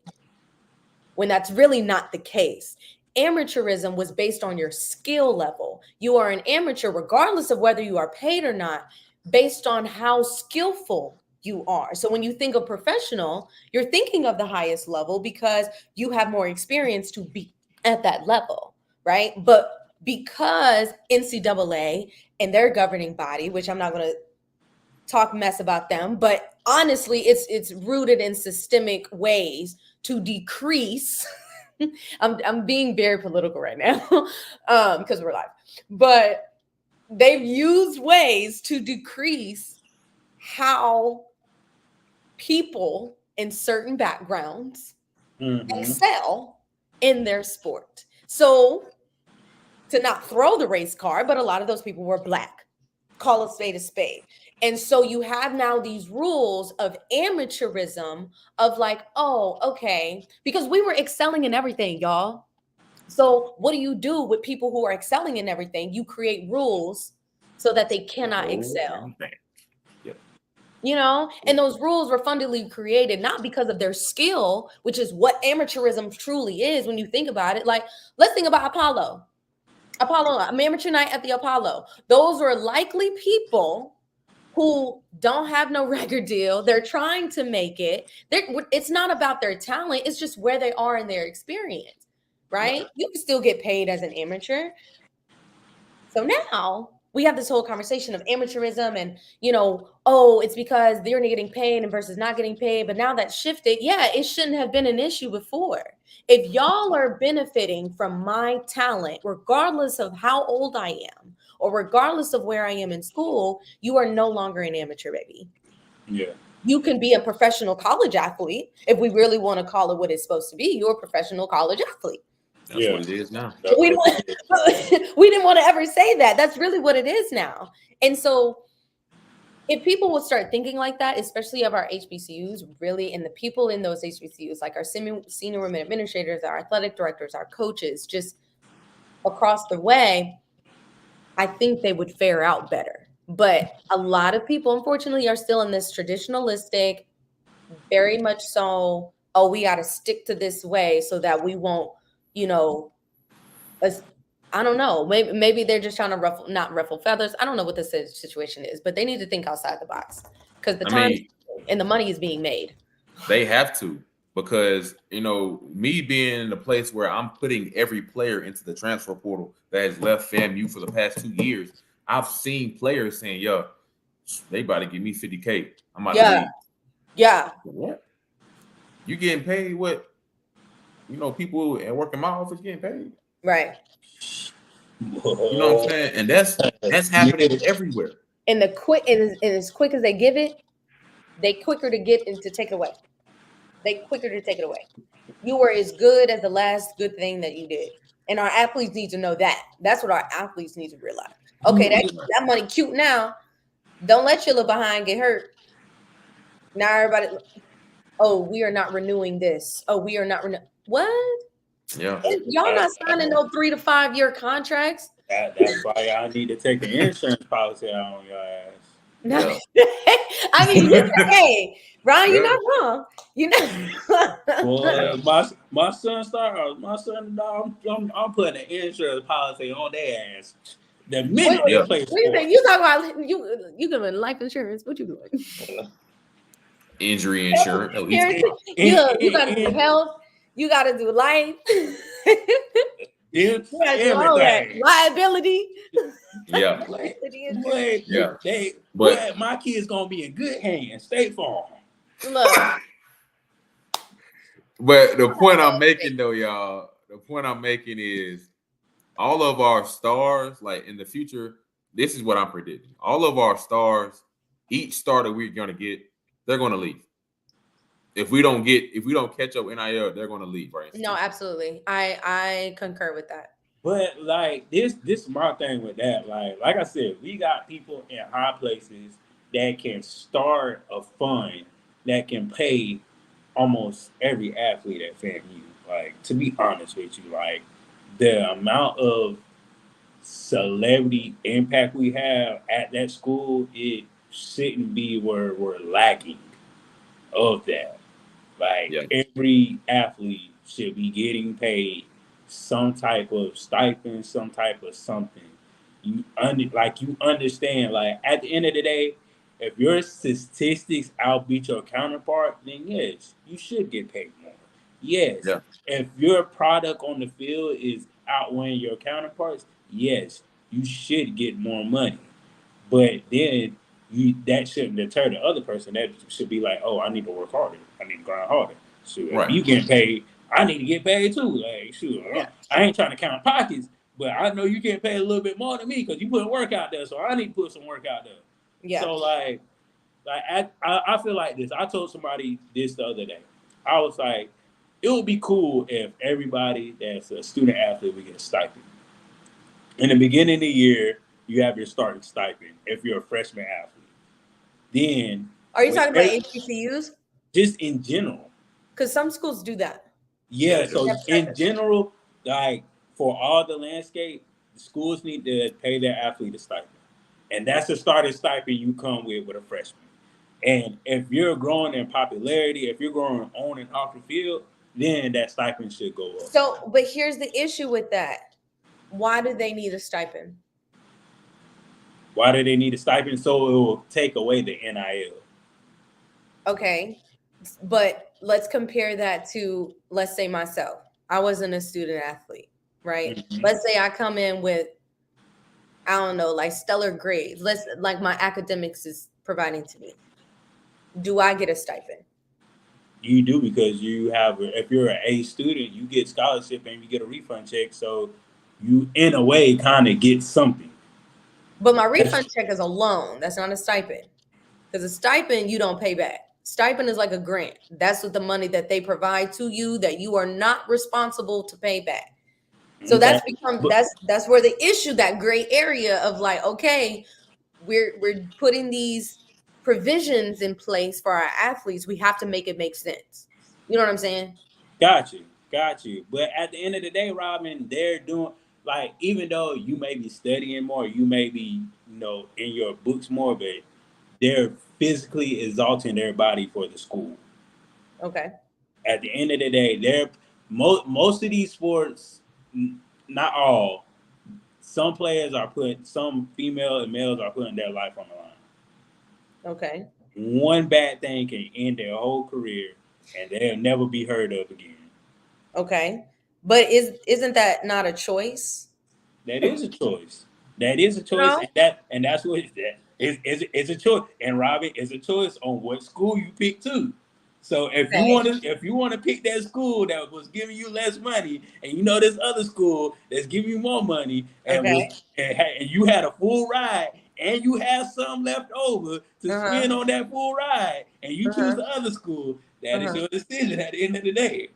when that's really not the case. Amateurism was based on your skill level. You are an amateur regardless of whether you are paid or not, based on how skillful you are. So when you think of professional, you're thinking of the highest level because you have more experience to be at that level, right? But because NCAA and their governing body, which I'm not going to talk mess about them, but honestly, it's rooted in systemic ways to decrease. I'm being very political right now because we're live, but they've used ways to decrease how people in certain backgrounds excel in their sport. So to not throw the race card, but a lot of those people were Black. Call a spade a spade. And so you have now these rules of amateurism of like, oh, okay, because we were excelling in everything, y'all. So what do you do with people who are excelling in everything? You create rules so that they cannot excel. You know, and those rules were fundamentally created not because of their skill, which is what amateurism truly is when you think about it. Like, let's think about Apollo, amateur night at the Apollo. Those were likely people who don't have no record deal. They're trying to make it. It's not about their talent. It's just where they are in their experience, right? You can still get paid as an amateur. So now we have this whole conversation of amateurism and, you know, oh, it's because they're getting paid and versus not getting paid. But now that shifted, yeah, it shouldn't have been an issue before. If y'all are benefiting from my talent, regardless of how old I am or regardless of where I am in school, you are no longer an amateur, baby. Yeah. You can be a professional college athlete. If we really want to call it what it's supposed to be, you're a professional college athlete. That's what it is now. We didn't want to ever say that. That's really what it is now. And so if people would start thinking like that, especially of our HBCUs, really, and the people in those HBCUs, like our senior women administrators, our athletic directors, our coaches, just across the way, I think they would fare out better. But a lot of people, unfortunately, are still in this traditionalistic, very much so, oh, we got to stick to this way so that we won't, you know, I don't know. Maybe they're just trying to not ruffle feathers. I don't know what the situation is, but they need to think outside the box because the time and the money is being made. They have to, because, you know, me being in a place where I'm putting every player into the transfer portal that has left FAMU for the past 2 years, I've seen players saying, yo, they about to give me 50K. I'm about to leave. Yeah. What? You getting paid what, you know, people and working my office getting paid. Right. You know what I'm saying? And that's happening everywhere. And as quick as they give it, they quicker to get and to take it away. They quicker to take it away. You were as good as the last good thing that you did. And our athletes need to know that. That's what our athletes need to realize. Okay, that money cute now. Don't let your little behind get hurt. Now everybody, oh, we are not renewing this. Oh, we are not renewing. What? Yeah. Y'all not signing no 3 to 5 year contracts. That's why y'all need to take an insurance policy out on your ass. No. I mean, hey, Ryan, you're not wrong. You know. Well, my son started. My son, I'm putting an insurance policy on their ass. The minute they play sports. You talking about you giving life insurance? What you doing? Injury insurance. You gotta do health. You gotta do life. You gotta do all that. Liability. Yeah. But my kid's gonna be in good hands. State Farm. Look. But the point I'm making though, y'all, is all of our stars, like in the future, this is what I'm predicting. All of our stars, each star that we're gonna get, they're gonna leave. If we don't catch up NIL, they're gonna leave, right? No, absolutely. I concur with that. But like this is my thing with that. Like I said, we got people in high places that can start a fund that can pay almost every athlete at FAMU. Like, to be honest with you, like the amount of celebrity impact we have at that school, it shouldn't be where we're lacking of that. Like Yeah. every athlete should be getting paid some type of stipend, some type of something. You understand. Like at the end of the day, if your statistics outbeat your counterpart, then yes, you should get paid more. Yes. Yeah. If your product on the field is outweighing your counterparts, yes, you should get more money. But then that shouldn't deter the other person. That should be like, oh, I need to work harder. I need to grind harder. So if Right. you get paid, I need to get paid too. Like, shoot, I ain't trying to count pockets, but I know you get paid a little bit more than me because you put work out there. So I need to put some work out there. Yeah. So I feel like this. I told somebody this the other day. I was like, it would be cool if everybody that's a student athlete would get a stipend. In the beginning of the year, you have your starting stipend if you're a freshman athlete. Then, Are you talking about HBCUs? just in general? Because some schools do that. Yeah. So That's in perfect. general, like for all the landscape, the schools need to pay their athlete a stipend, and that's the starting stipend you come with a freshman. And if you're growing in popularity, if you're growing on and off the field, then that stipend should go up. So, but here's the issue with that. Why do they need a stipend? Why do they need a stipend? So it will take away the NIL. Okay. But let's compare that to, let's say myself. I wasn't a student athlete, right? Mhm. Let's say I come in with, I don't know, like stellar grades. Like my academics is providing to me. Do I get a stipend? You do, because you have, if you're an A student, you get scholarship and you get a refund check. So you, in a way, kind of get something. But my refund check is a loan. That's not a stipend. Because a stipend, you don't pay back. Stipend is like a grant. That's what the money that they provide to you that you are not responsible to pay back. So that's where the issue, that gray area of like, okay, we're putting these provisions in place for our athletes. We have to make it make sense. You know what I'm saying? Got you. But at the end of the day, Robin, they're doing, like, even though you may be studying more, you may be, in your books more, but they're physically exalting their body for the school. Okay. At the end of the day, they're most of these sports, not all, some female and males are putting their life on the line. Okay. One bad thing can end their whole career, and they'll never be heard of again. Okay. But isn't that not a choice? That is a choice. No? and that's what it's a choice. And Robin, it's a choice on what school you pick too. So if you want to pick that school that was giving you less money, and this other school that's giving you more money, and you had a full ride, and you have some left over to spend on that full ride, and you choose the other school, that is your decision at the end of the day.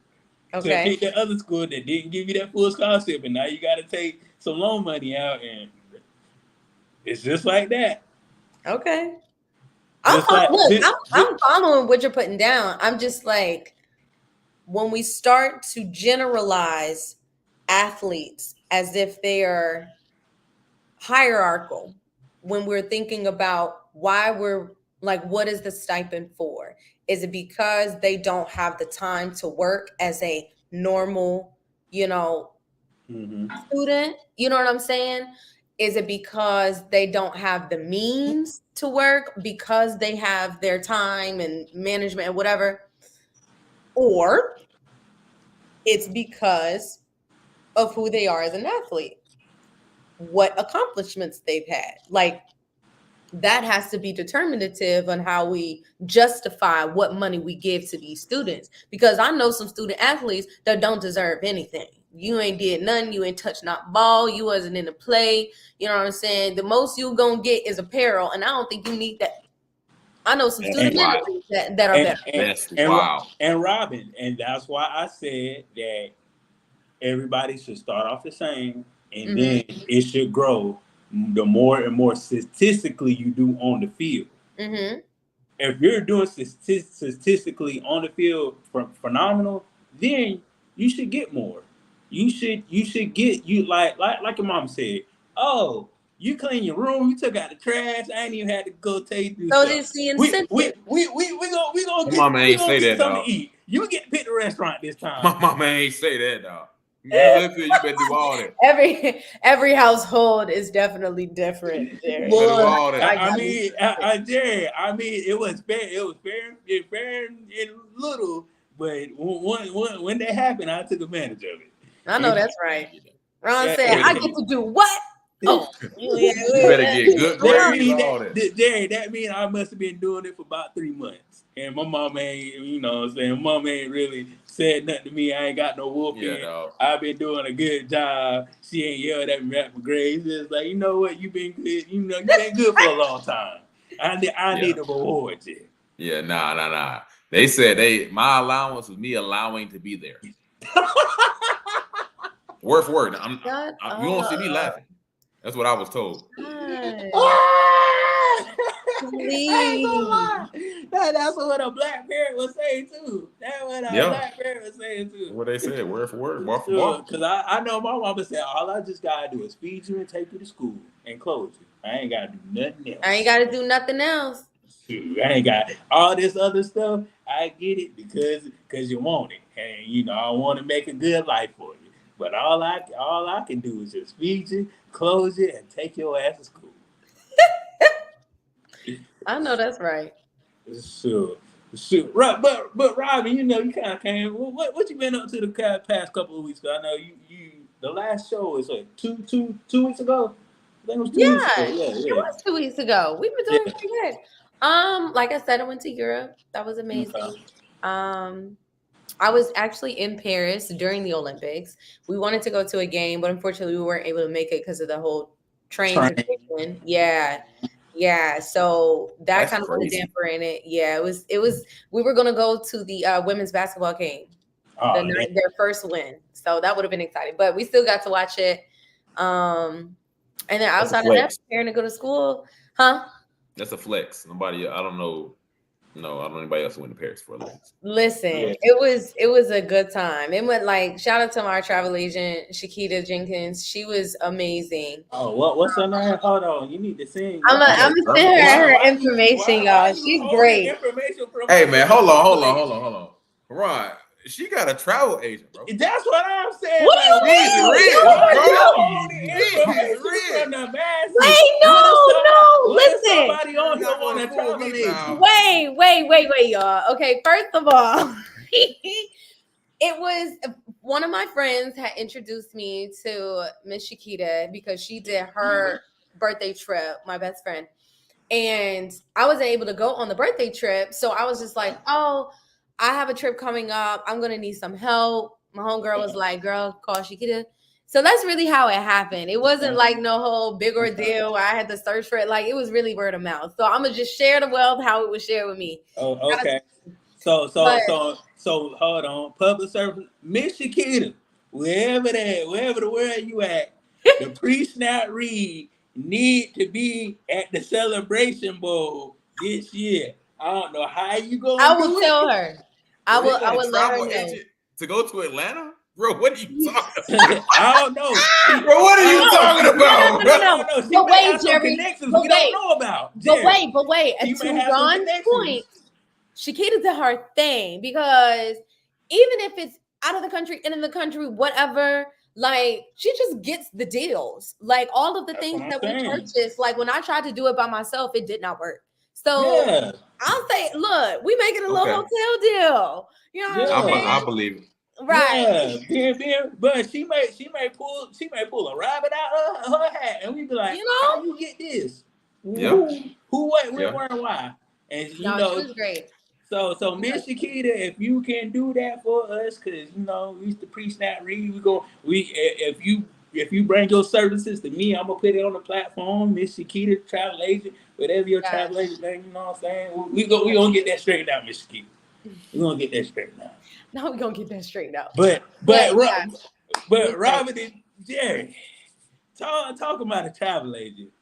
Okay. To pick that other school that didn't give you that full scholarship, and now you got to take some loan money out, and it's just like that. Okay. I'm following what you're putting down. I'm just like, when we start to generalize athletes as if they are hierarchical, when we're thinking about why we're like, what is the stipend for? Is it because they don't have the time to work as a normal, student? You know what I'm saying? Is it because they don't have the means to work because they have their time and management and whatever? Or it's because of who they are as an athlete, what accomplishments they've had. Like, that has to be determinative on how we justify what money we give to these students. Because I know some student athletes that don't deserve anything. You ain't did nothing. You ain't touched not ball. You wasn't in the play. You know what I'm saying? The most you gonna get is apparel, and I don't think you need that. I know some student athletes that are better. And Robin, and that's why I said that everybody should start off the same, and then it should grow the more and more statistically you do on the field. if you're doing statistically on the field phenomenal, then you should get more. You should get you like your mom said. Oh, you clean your room, you took out the trash. I ain't even had to go tell you to do So stuff. it's the incentive. We gonna Mama ain't get say that, something dog. to eat. You get to pick the restaurant this time. My mama ain't say that, dog. You better do all that. Every household is definitely different. Jerry. Boy, all that. I mean, Jerry, it was fair. It was fair and little, but when that happened, I took advantage of it. I know that's right. Ron Yeah. said, "I get to do what?" Oh, You better get good grades and all that. Jerry, that means I must have been doing it for about 3 months. And my mom ain't, you know what I'm saying? Mom ain't really said nothing to me. I ain't got no whooping. Yeah, dog. I've been doing a good job. She ain't yelled at me for grades. It's like, you know what? You been good. You know, you been good for a long time. I need a reward you. Yeah, nah. They said my allowance was me allowing to be there. Word for word. You won't see me laughing. That's what I was told. That's what a black parent was saying too. That's what a black parent was saying too. What they said, word for word, bar for bar. Because I know my mama said all I just gotta do is feed you and take you to school and clothe you. I ain't gotta do nothing else. I ain't gotta do nothing else. Shoot, I ain't got all this other stuff. I get it because you want it, and you know I want to make a good life for you. But all I can do is just feed you, clothe you, and take your ass to school. I know that's right. Sure. Right, but Robin, you know you kind of came. What you been up to the past couple of weeks? I know you. The last show was like two weeks ago. I think it was 2 weeks ago. Yeah. It was 2 weeks ago. We've been doing pretty good. Like I said, I went to Europe. That was amazing. Okay. I was actually in Paris during the Olympics. We wanted to go to a game, but unfortunately we weren't able to make it because of the whole train situation. Yeah. So that kind of put a damper in it. Yeah, it was. We were gonna go to the women's basketball game, their first win. So that would have been exciting, but we still got to watch it. And then outside of that, preparing to go to school, huh? That's a flex. Nobody, I don't know. No, I don't know anybody else who went to Paris for Olympics. Listen, it was a good time. It went like shout out to our travel agent, Shakita Jenkins. She was amazing. Oh, what's her name? Hold on, you need to sing. I'm gonna send her information, y'all. She's great. Hey man, hold on. Ron, she got a travel agent, bro. That's what I'm saying. Wait, no. Listen. Somebody on here want a travel agent. Wait, y'all. Okay, first of all, it was one of my friends had introduced me to Miss Shakita because she did her birthday trip, my best friend. And I wasn't able to go on the birthday trip. So I was just like, oh, I have a trip coming up. I'm going to need some help. My homegirl was like, girl, call Shakita. So that's really how it happened. It wasn't like no whole big ordeal where I had to search for it. Like it was really word of mouth. So I'm going to just share the wealth how it was shared with me. Oh, okay. So hold on. Public service, Miss Shakita, wherever the world you at, the pre-snap read need to be at the Celebration Bowl this year. I don't know how you going to I will tell her. I will let her know. To go to Atlanta? Bro, what are you talking about? I don't know. Bro, what are you talking about? No. But wait, Jerry. We don't know about. But wait. And to Ron's point, Shakita did her thing because even if it's out of the country, in the country, whatever, like she just gets the deals. Like all of the things that we purchased, like when I tried to do it by myself, it did not work. So I'll say, look, we making a little hotel deal. You know what I'm saying? I believe it. Right. Yeah, but she may pull a rabbit out of her hat, and we be like, how you get this? Yeah. Who, what, where, and why? And she was great. So Miss Shakita, if you can do that for us, because we used to pre-snap read, if you bring your services to me, I'm gonna put it on the platform. Miss Shakita, travel agent, whatever your travel agent thing, you know what I'm saying? We gonna get that straightened out, Miss Shakita. We're gonna get that straightened out. Now we're gonna get that straightened out. But Robin and Jerry, talk about a travel agent.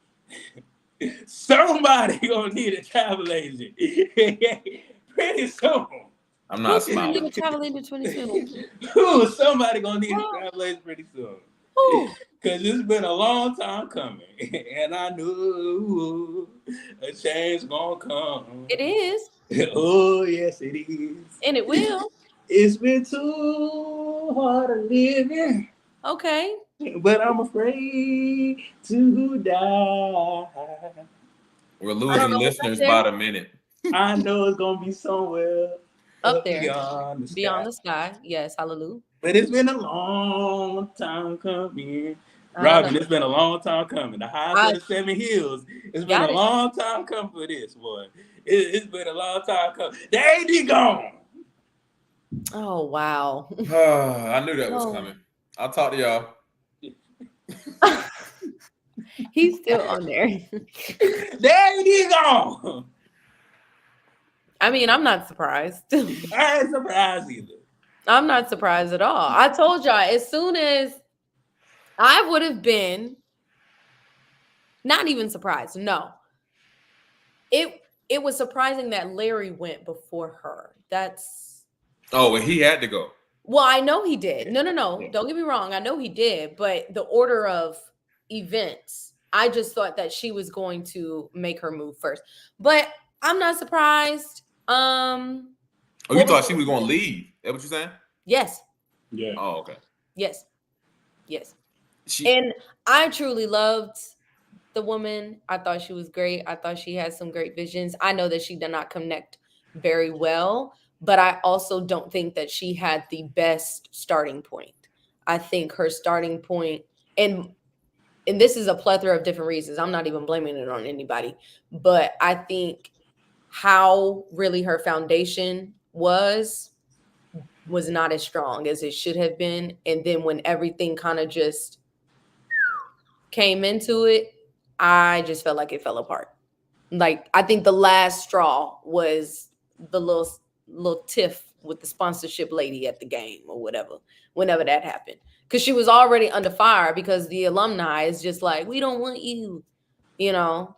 Somebody gonna need a travel agent pretty soon. I'm not Who's gonna need smiling. a travel agent 22? Ooh, somebody gonna need a Who? travel agent pretty soon. Who? Cause it's been a long time coming, and I knew a change gonna come. It is, Oh yes, it is. and it will. It's been too hard to live in, Okay. but I'm afraid to die. We're I don't losing know what's up listeners there. by the minute. I know it's gonna be somewhere Up there. beyond the sky. Beyond the sky. Yes, hallelujah. But it's been a long time coming. I Robin, know. it's been a long time coming. The highs of the 7 hills. It's been Got a it. long time coming for this, boy. It's been a long time coming. The AD gone. Oh wow. I knew that was No. coming. I'll talk to y'all. He's still on there. The AD gone. I mean, I'm not surprised. I ain't surprised either. I'm not surprised at all. I told y'all as soon as I would have been not even surprised. No. It was surprising that Larry went before her. That's Oh, and he had to go. well, I know he did. No. Yeah. Don't get me wrong. I know he did, but the order of events, I just thought that she was going to make her move first. But I'm not surprised. Oh, you What thought was she was gonna leave? That what you saying? Yes. Yeah. Oh, okay. Yes. She And I truly loved the woman. I thought she was great. I thought she had some great visions. I know that she did not connect very well, but I also don't think that she had the best starting point. I think her starting point, and this is a plethora of different reasons. I'm not even blaming it on anybody, but I think how really her foundation was not as strong as it should have been. And then when everything kind of just came into it, I just felt like it fell apart. Like I think the last straw was the little tiff with the sponsorship lady at the game or whatever, whenever that happened. Because she was already under fire because the alumni is just like, we don't want you, you know.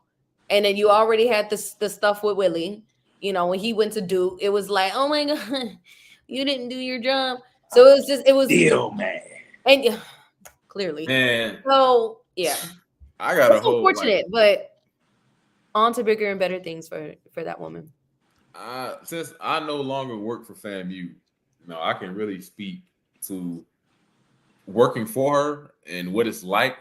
And then you already had the stuff with Willie, you know, when he went to Duke, it was like, oh my God, you didn't do your job. So it was Still mad. and yeah, clearly. man, So yeah, I got a it's whole unfortunate, but on to bigger and better things for that woman. Since I no longer work for FAMU, I can really speak to working for her and what it's like.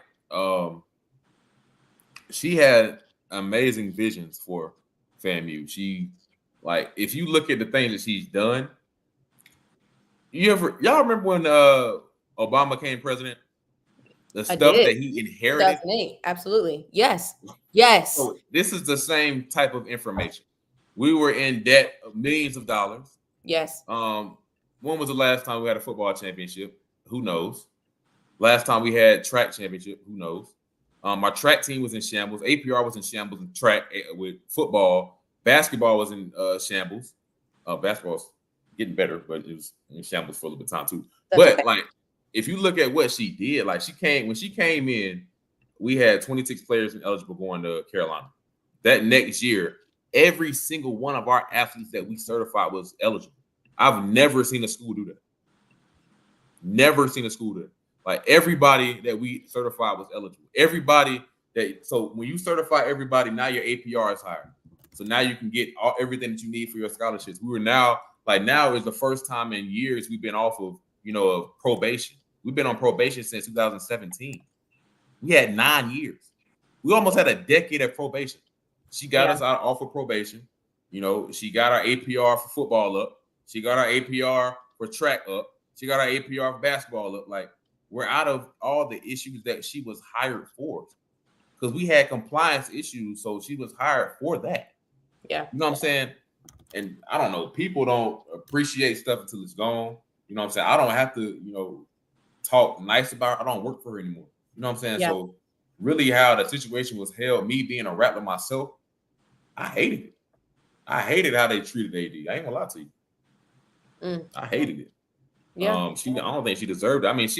She had amazing visions for FAMU. She, like, if you look at the things that she's done, y'all remember when Obama became president? The stuff did. that he inherited. 2008, absolutely. Yes. So this is the same type of information. We were in debt of millions of dollars. Yes. When was the last time we had a football championship? Who knows? Last time we had track championship, who knows? Our track team was in shambles. APR was in shambles in track with football. Basketball was in shambles. Basketball's getting better, but it was in shambles for a little bit of time too. But like, if you look at what she did, like when she came in, we had 26 players eligible going to Carolina. That next year, every single one of our athletes that we certified was eligible. I've never seen a school do that. Never seen a school do that. Like everybody that we certified was eligible. So when you certify everybody, now your APR is higher. So now you can get everything that you need for your scholarships. Now is the first time in years we've been off of, of probation. We've been on probation since 2017. We had 9 years. We almost had a decade of probation. She got us out off of probation. She got our APR for football up. She got our APR for track up. She got our APR for basketball up. Like, we're out of all the issues that she was hired for. Because we had compliance issues, so she was hired for that. Yeah. You know what I'm saying? And I don't know. People don't appreciate stuff until it's gone. You know what I'm saying? I don't have to, talk nice about her. I don't work for her anymore. You know what I'm saying? Yeah. So really how the situation was held, me being a rapper myself, I hated it. I hated how they treated AD. I ain't gonna lie to you. I hated it. Yeah. I don't think she deserved it. I mean,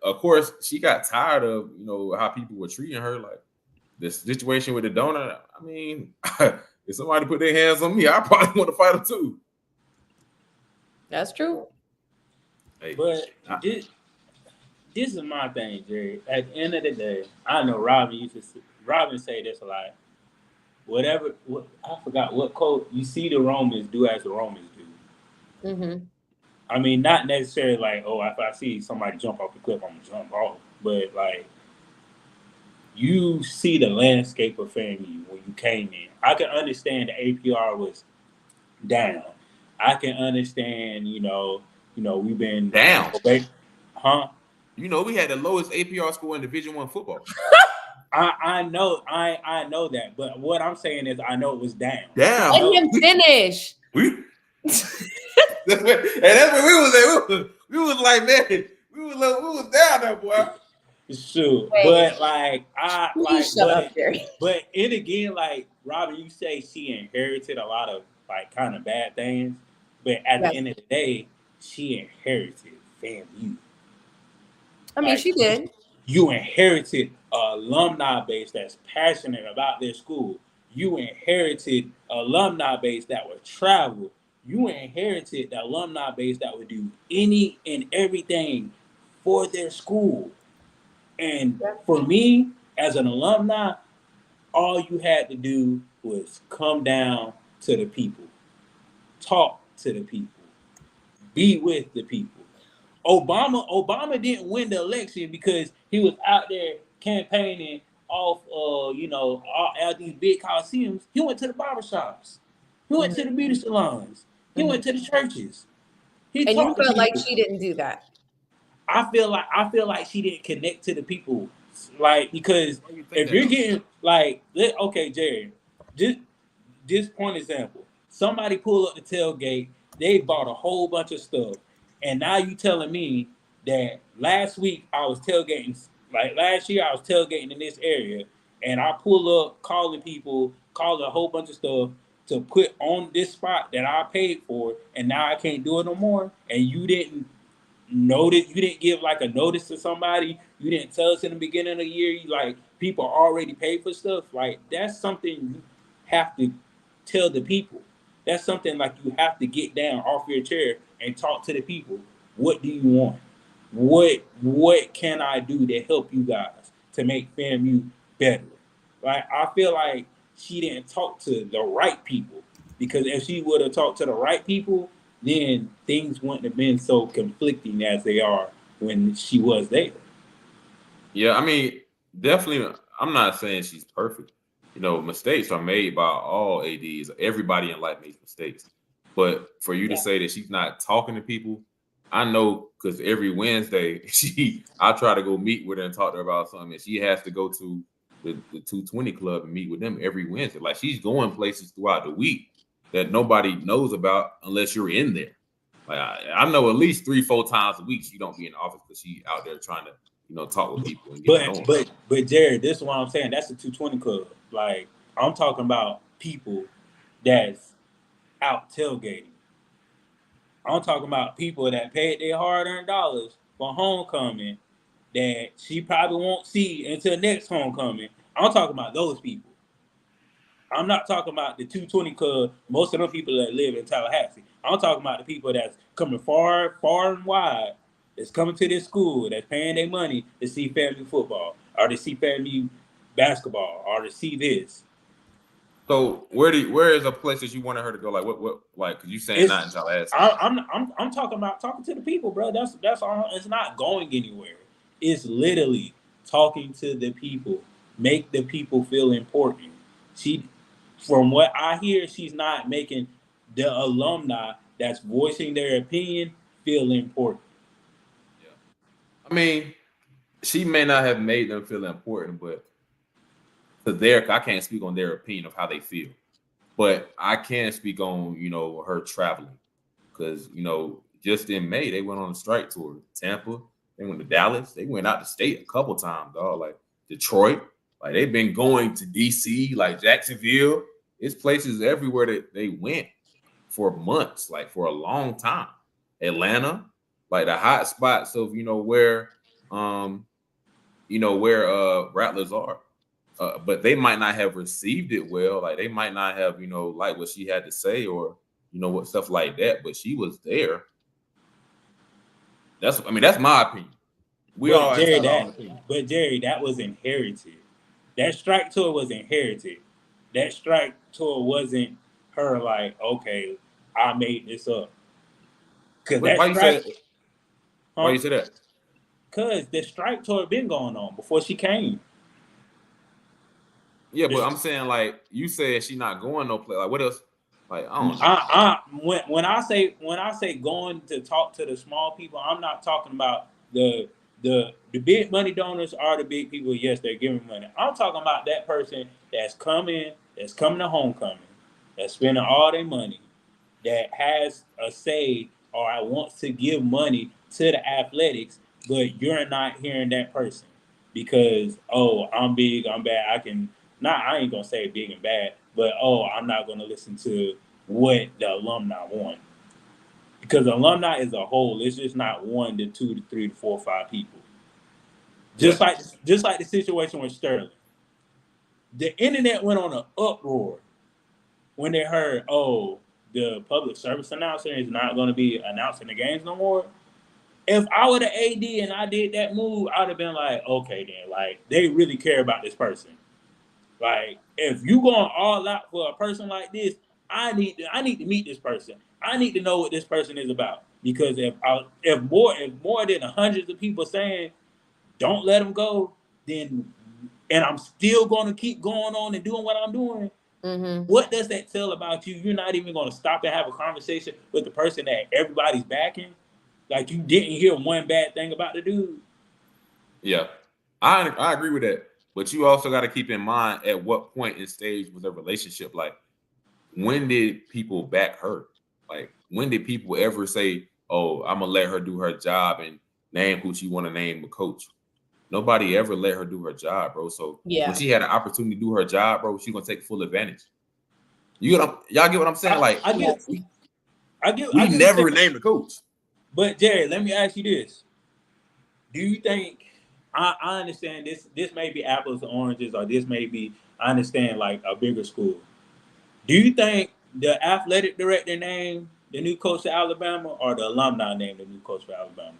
of course, she got tired of, how people were treating her. Like, the situation with the donor, I mean, if somebody put their hands on me, I probably want to fight them too. That's true. Hey, But this is my thing, Jerry. At the end of the day, I know Robin say this a lot. I forgot what quote. You see the Romans do as the Romans do. Mm-hmm. I mean, not necessarily like, oh, if I see somebody jump off the cliff, I'm gonna jump off. But like, you see the landscape of FAMU when you came in. I can understand the APR was down. I can understand, we've been down. Huh? You know, we had the lowest APR score in Division I football. I know that, but what I'm saying is I know it was down. Down. Let him finish. And that's what we was at. We was like, man, we was down there, boy. Sure, Wait. but like Shut up, Jerry. But and again, like Robin, you say she inherited a lot of like kind of bad things, but at the end of the day, she inherited FAMU. I mean, she did. You inherited an alumni base that's passionate about their school. You inherited an alumni base that would travel. You inherited the alumni base that would do any and everything for their school. And for me, as an alumni, all you had to do was come down to the people, talk to the people, be with the people. Obama didn't win the election because he was out there campaigning off, out these big coliseums. He went to the barbershops. He went to the beauty salons. He went to the churches. And you felt like she didn't do that. I feel like she didn't connect to the people, like, because if you're getting like, okay, Jerry, just point example. Somebody pull up the tailgate. They bought a whole bunch of stuff, and now you telling me that last week I was tailgating, like last year I was tailgating in this area, and I pull up calling a whole bunch of stuff to put on this spot that I paid for, and now I can't do it no more, and you didn't notice, you didn't give like a notice to somebody, you didn't tell us in the beginning of the year, you like people already paid for stuff. Like, that's something you have to tell the people. That's something like you have to get down off your chair and talk to the people. What do you want? What can I do to help you guys to make FAMU better? Like, I feel like she didn't talk to the right people, because if she would have talked to the right people, then things wouldn't have been so conflicting as they are when she was there. Yeah, I mean, definitely, I'm not saying she's perfect. You know, mistakes are made by all ADs. Everybody in life makes mistakes. But for you to say that she's not talking to people, I know, because every Wednesday, I try to go meet with her and talk to her about something, and she has to go to the 220 club and meet with them every Wednesday. Like, she's going places throughout the week that nobody knows about unless you're in there. Like, I know at least 3-4 times a week she don't be in the office because she out there trying to talk with people. And but Jared, this is what I'm saying. That's the 220 club. Like, I'm talking about people that's out tailgating. I'm talking about people that paid their hard-earned dollars for homecoming that she probably won't see until next homecoming. I'm talking about those people. I'm not talking about the 220 club, most of them people that live in Tallahassee. I'm talking about the people that's coming far and wide, that's coming to this school, that's paying their money to see FAMU football, or to see FAMU basketball, or to see this. So where is a place that you wanted her to go? Like what like, cause you saying not in Tallahassee? I'm talking about talking to the people, bro. That's all. It's not going anywhere. It's literally talking to the people, make the people feel important. From what I hear, she's not making the alumni that's voicing their opinion feel important. Yeah. I mean, she may not have made them feel important, but I can't speak on their opinion of how they feel. But I can speak on, her traveling. Because, just in May, they went on a strike tour. Tampa, they went to Dallas. They went out to state a couple times, dog. Like Detroit. Like, they've been going to DC, like Jacksonville. It's places everywhere that they went for months, like for a long time. Atlanta, like the hot spots of, where Rattlers are but they might not have received it well. Like they might not have, like what she had to say or what stuff like that. But she was there. That's my opinion. We all have our own opinion. But Jerry, that was inherited. That strike tour was inherited. That strike tour wasn't her like, okay, I made this up. Cause Wait, why you say that? Cause the strike tour been going on before she came. Yeah, but I'm saying like you said she not going no place. Like what else? Like I don't know. When I say going to talk to the small people, I'm not talking about the big money donors are the big people. Yes, they're giving money. I'm talking about that person that's coming to homecoming, that's spending all their money, that has a say or I want to give money to the athletics, but you're not hearing that person because I'm big, I'm bad. I ain't gonna say big and bad, but I'm not gonna listen to what the alumni want. Because the alumni is a whole, it's just not 1 to 2 to 3 to 4 or 5 people. Just like the situation with Sterling. The internet went on an uproar when they heard, the public service announcer is not going to be announcing the games no more. If I were the AD and I did that move, I'd have been like, okay, then, like, they really care about this person. Like, if you going all out for a person like this, I need to meet this person. I need to know what this person is about. Because if more than hundreds of people saying don't let him go, then and I'm still going to keep going on and doing what I'm doing. Mm-hmm. What does that tell about you? You're not even going to stop and have a conversation with the person that everybody's backing. Like you didn't hear one bad thing about the dude. Yeah, I agree with that. But you also got to keep in mind at what point in stage was their relationship. Like, when did people back her? Like, when did people ever say, "Oh, I'm gonna let her do her job and name who she want to name a coach"? Nobody ever let her do her job, bro. So when she had an opportunity to do her job, bro, she's gonna take full advantage. Y'all get what I'm saying? We never named the coach. But Jerry, let me ask you this: do you think I understand this may be apples to oranges, or this may be I understand like a bigger school? Do you think the athletic director named the new coach of Alabama, or the alumni named the new coach for Alabama?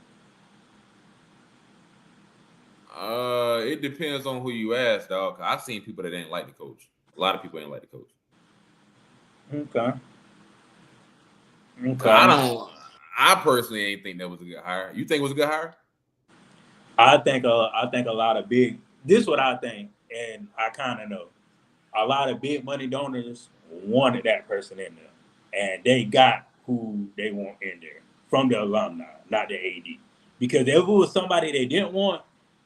It depends on who you ask, dog. I've seen people that ain't like the coach. A lot of people ain't like the coach. Okay. I personally ain't think that was a good hire. You think it was a good hire? I think a lot of big. This is what I think, and I kind of know. A lot of big money donors wanted that person in there, and they got who they want in there from the alumni, not the AD. Because if it was somebody they didn't want,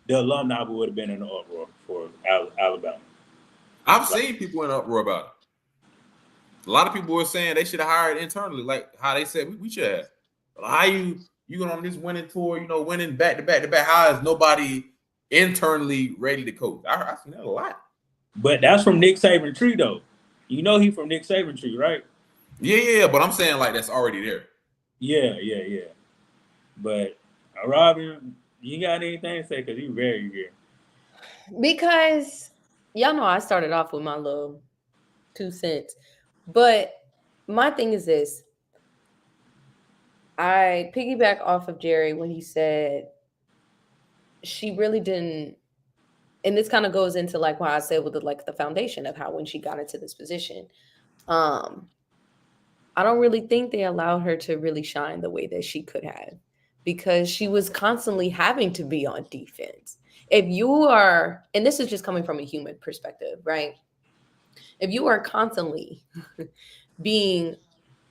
the alumni would have been in the uproar for Alabama. I've seen people in uproar about it. A lot of people were saying they should have hired internally, like how they said we should have. But how you going on this winning tour, winning back to back to back? How is nobody internally ready to coach? I've seen that a lot. But that's from Nick Saban tree, though. You know he from Nick Saban tree, right? Yeah. But I'm saying like that's already there. Yeah. But Robin, you got anything to say? Because you very good. Because y'all know I started off with my little 2 cents. But my thing is this. I piggyback off of Jerry when he said she really didn't, and this kind of goes into like why I said with the foundation of how when she got into this position, I don't really think they allowed her to really shine the way that she could have, because she was constantly having to be on defense. If you are, and this is just coming from a human perspective, right? If you are constantly being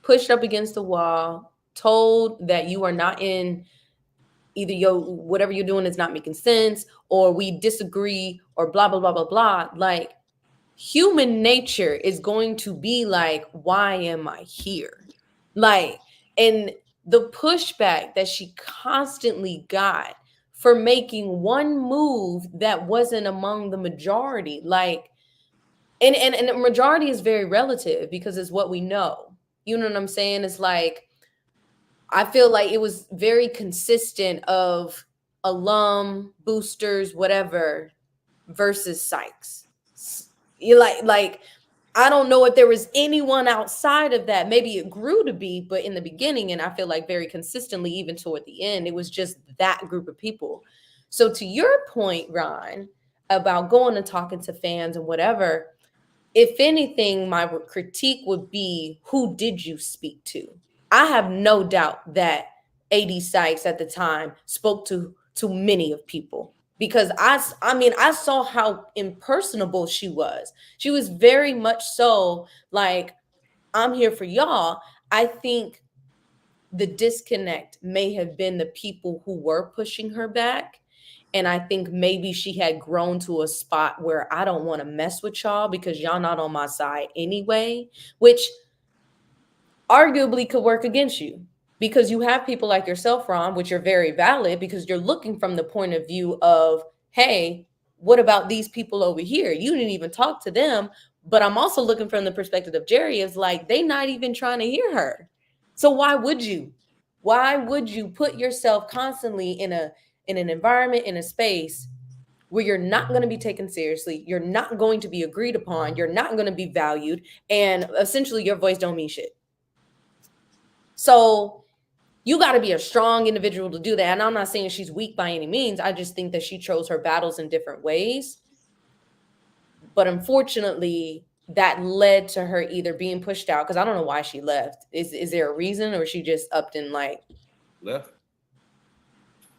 pushed up against the wall, told that you are not in either whatever you're doing is not making sense, or we disagree, or blah, blah, blah, blah, blah. Like, human nature is going to be like, why am I here? Like, and the pushback that she constantly got for making one move that wasn't among the majority, like, and the majority is very relative because it's what we know. You know what I'm saying? It's like, I feel like it was very consistent of alum, boosters, whatever, versus Sykes. You like I don't know if there was anyone outside of that. Maybe it grew to be, but in the beginning, and I feel like very consistently, even toward the end, it was just that group of people. So to your point, Ron, about going and talking to fans and whatever, if anything, my critique would be, who did you speak to? I have no doubt that AD Sykes at the time spoke to many of people, because I mean, I saw how impersonable she was. She was very much so like, I'm here for y'all. I think the disconnect may have been the people who were pushing her back. And I think maybe she had grown to a spot where I don't want to mess with y'all because y'all not on my side anyway, which arguably could work against you, because you have people like yourself, Ron, which are very valid, because you're looking from the point of view of, hey, what about these people over here? You didn't even talk to them. But I'm also looking from the perspective of Jerry, is like, they not even trying to hear her. So why would you? Why would you put yourself constantly in an environment, in a space where you're not going to be taken seriously, you're not going to be agreed upon, you're not going to be valued, and essentially your voice don't mean shit? So you got to be a strong individual to do that. And I'm not saying she's weak by any means. I just think that she chose her battles in different ways. But unfortunately, that led to her either being pushed out, because I don't know why she left. Is there a reason, or she just upped and Left.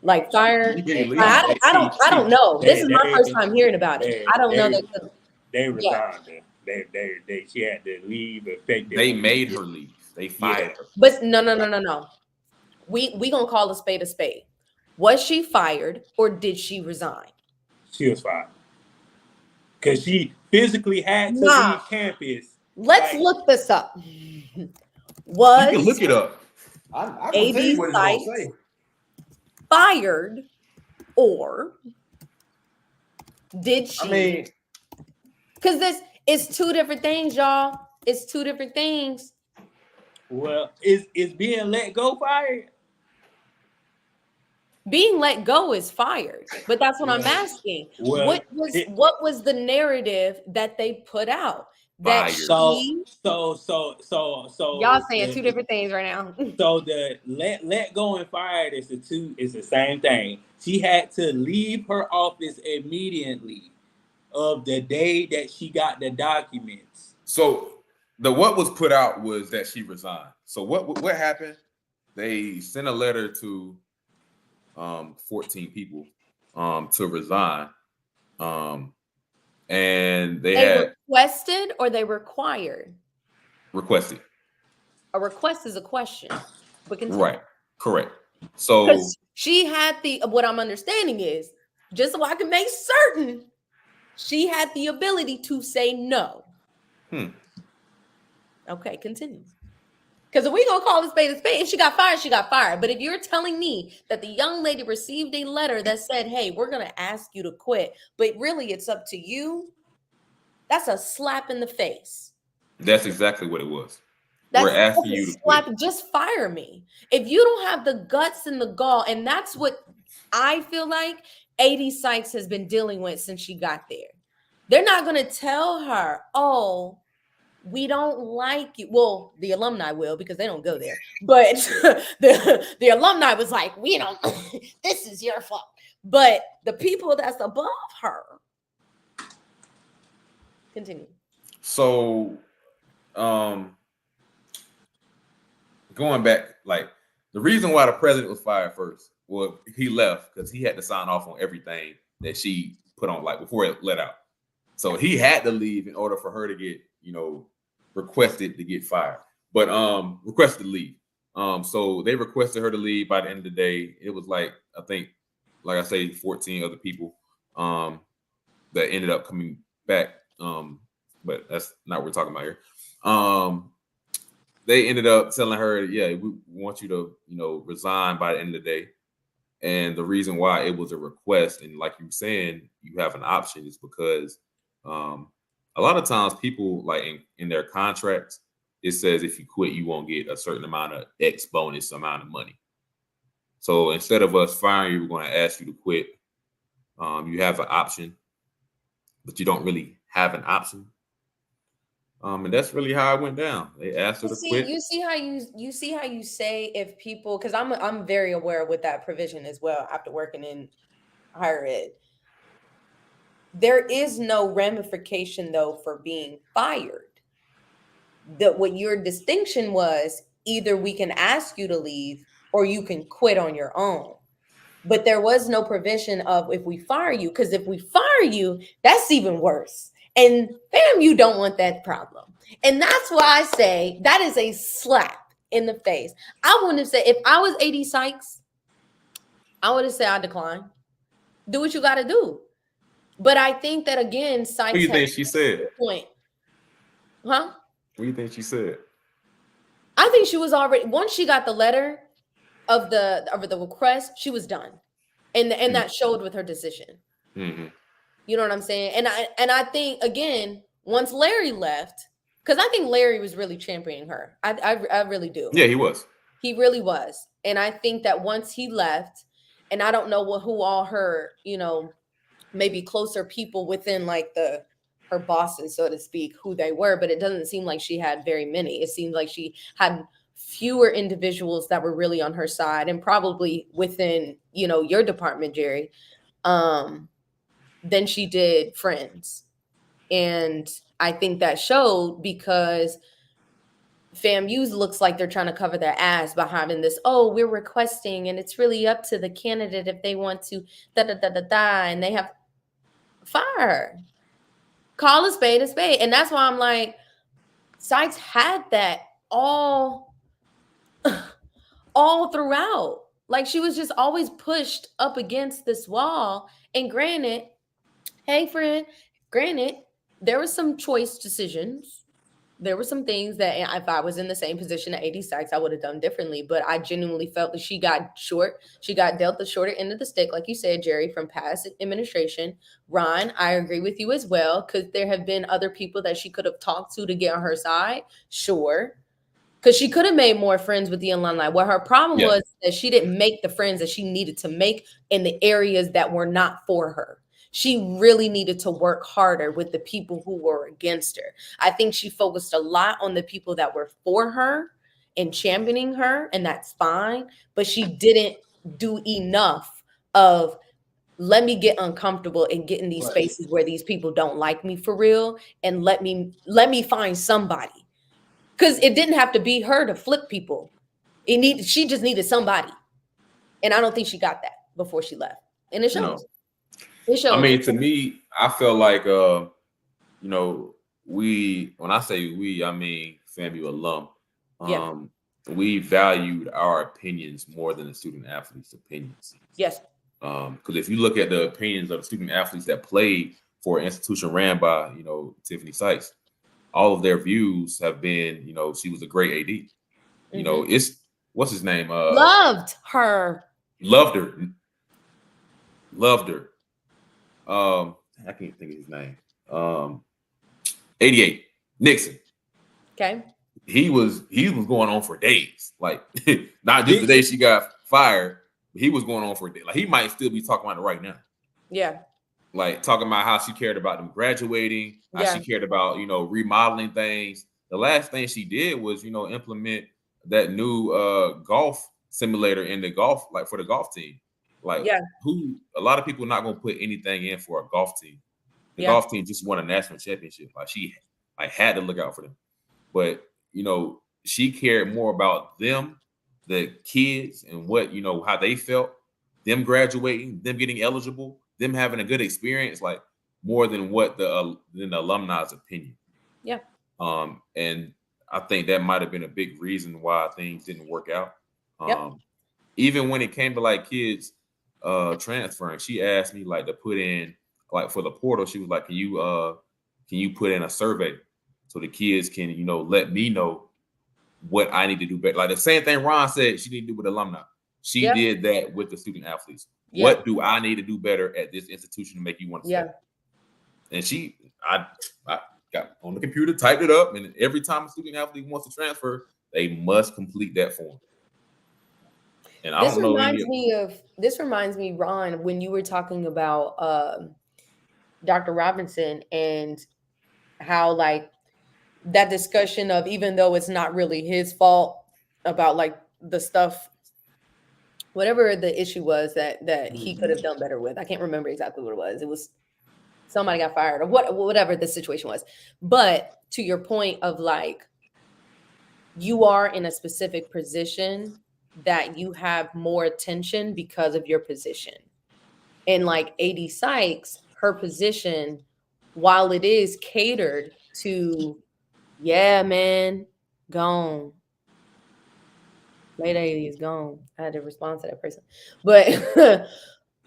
like fired? You can't leave. I don't know. This is my first time hearing about it. I don't know that. They resigned her. She had to leave effective. They made her leave. They fired her. But no. We gonna call a spade a spade. Was she fired or did she resign? She was fired because she physically had to leave campus. Let's look this up. Was you can look it up. I can tell you what it's gonna say. Fired, or did she? I mean, because this is two different things, y'all. It's two different things. Well, is being let go fired? Being let go is fired, but that's what I'm asking. Well, what was the narrative that they put out? That so y'all saying two different things right now. So the let go and fired is the same thing. She had to leave her office immediately of the day that she got the documents. So what was put out was that she resigned. So what happened? They sent a letter to 14 people to resign. And they had requested, or they required? Requested. A request is a question. But continue. Right. Correct. So she had what I'm understanding is, just so I can make certain, she had the ability to say no. Okay, continue. Because if we're going to call a spade, if she got fired, she got fired. But if you're telling me that the young lady received a letter that said, hey, we're going to ask you to quit, but really it's up to you, that's a slap in the face. That's exactly what it was. We're asking you to quit. Just fire me. If you don't have the guts and the gall, and that's what I feel like AD Sykes has been dealing with since she got there. They're not going to tell her, oh, we don't like you. Well, the alumni will, because they don't go there. But the alumni was like, we don't, this is your fault. But the people that's above her. Continue. So, going back, like the reason why the president was fired first, well, he left because he had to sign off on everything that she put on, like before it let out. So he had to leave in order for her to get, requested to get fired, but requested to leave. So they requested her to leave. By the end of the day, it was like, I think, like I say, 14 other people that ended up coming back. But that's not what we're talking about here. They ended up telling her, yeah, we want you to, resign by the end of the day. And the reason why it was a request, and like you were saying, you have an option, is because a lot of times people, like in their contracts, it says if you quit, you won't get a certain amount of X bonus amount of money. So instead of us firing you, we're going to ask you to quit. You have an option, but you don't really have an option. And that's really how it went down. They asked her to quit. You see how you say if people, because I'm very aware with that provision as well after working in higher ed. There is no ramification though for being fired. What your distinction was, either we can ask you to leave or you can quit on your own. But there was no provision of if we fire you, because if we fire you, that's even worse. And fam, you don't want that problem. And that's why I say that is a slap in the face. I wouldn't have said, if I was AD Sykes, I would have said I decline. Do what you got to do. But I think that again, Sykes. What do you think she said? Point. Huh? What do you think she said? I think she was already, once she got the letter of the request, she was done, and that showed with her decision. Mm-hmm. You know what I'm saying? And I think again, once Larry left, because I think Larry was really championing her. I really do. Yeah, he was. He really was, and I think that once he left, and I don't know who all her, maybe closer people within like her bosses, so to speak, who they were, but it doesn't seem like she had very many. It seems like she had fewer individuals that were really on her side, and probably within, your department, Jerry, than she did friends. And I think that showed because FAMU's looks like they're trying to cover their ass by having this, we're requesting, and it's really up to the candidate if they want to and they have fire. Call a spade a spade. And that's why I'm like, Sykes had that all throughout. Like, she was just always pushed up against this wall. And granted, there were some choice decisions. There were some things that if I was in the same position at AD Sykes, I would have done differently. But I genuinely felt that she got short. She got dealt the shorter end of the stick, like you said, Jerry, from past administration. Ron, I agree with you as well, because there have been other people that she could have talked to get on her side. Sure. Because she could have made more friends with the alumni. What her problem was that she didn't make the friends that she needed to make in the areas that were not for her. She really needed to work harder with the people who were against her. I think she focused a lot on the people that were for her and championing her, and that's fine. But she didn't do enough of, let me get uncomfortable and get in these spaces where these people don't like me for real, and let me find somebody. Because it didn't have to be her to flip people. She just needed somebody. And I don't think she got that before she left. And it shows. No. I mean, to me, I feel like, when I say we, I mean FAMU alum. We valued our opinions more than the student athletes' opinions. Yes. Because if you look at the opinions of the student athletes that played for an institution ran by, Tiffany Sykes, all of their views have been, she was a great AD. Mm-hmm. It's, what's his name? Loved her. I can't think of his name. 88 Nixon. Okay. He was going on for days. Like, not just the day she got fired, but he was going on for a day. Like, he might still be talking about it right now. Yeah. Like, talking about how she cared about them graduating, how she cared about, remodeling things. The last thing she did was, implement that new golf simulator in the golf, like for the golf team. Like, a lot of people are not going to put anything in for a golf team. The golf team just won a national championship. Like, she had to look out for them. But, she cared more about them, the kids, and what, how they felt, them graduating, them getting eligible, them having a good experience, like, more than what than the alumni's opinion. Yeah. And I think that might have been a big reason why things didn't work out. Even when it came to like kids transferring, she asked me like to put in, like, for the portal, she was like, can you put in a survey so the kids can, let me know what I need to do better. Like the same thing Ron said she need to do with alumni. She did that with the student athletes. What do I need to do better at this institution to make you want to stay? And I got on the computer, typed it up, and every time a student athlete wants to transfer, they must complete that form. And I don't know. This reminds me, Ron, when you were talking about Dr. Robinson and how like that discussion of, even though it's not really his fault about like the stuff, whatever the issue was that he could have done better with. I can't remember exactly what it was. It was somebody got fired or whatever the situation was. But to your point of like, you are in a specific position that you have more attention because of your position. And like AD Sykes, her position, while it is catered to, yeah, man, gone. Late 80s gone. I had to respond to that person. But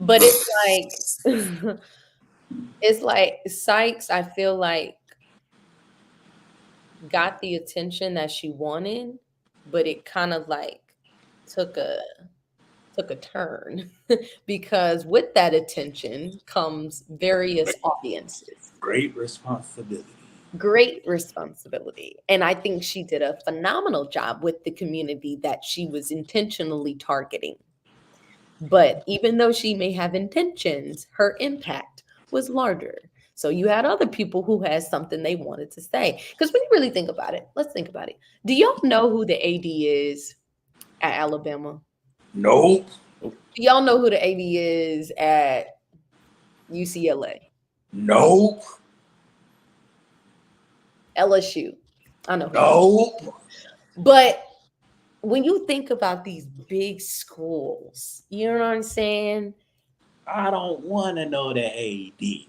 but it's like it's like Sykes, I feel like, got the attention that she wanted, but it kind of like took a turn because with that attention comes various audiences. Great responsibility. Great responsibility. And I think she did a phenomenal job with the community that she was intentionally targeting. But even though she may have intentions, her impact was larger. So you had other people who had something they wanted to say. Because when you really think about it, let's think about it. Do y'all know who the AD is at Alabama? Nope. Do y'all know who the AD is at UCLA? Nope. LSU. I know. Nope. But when you think about these big schools, you know what I'm saying? I don't want to know the AD.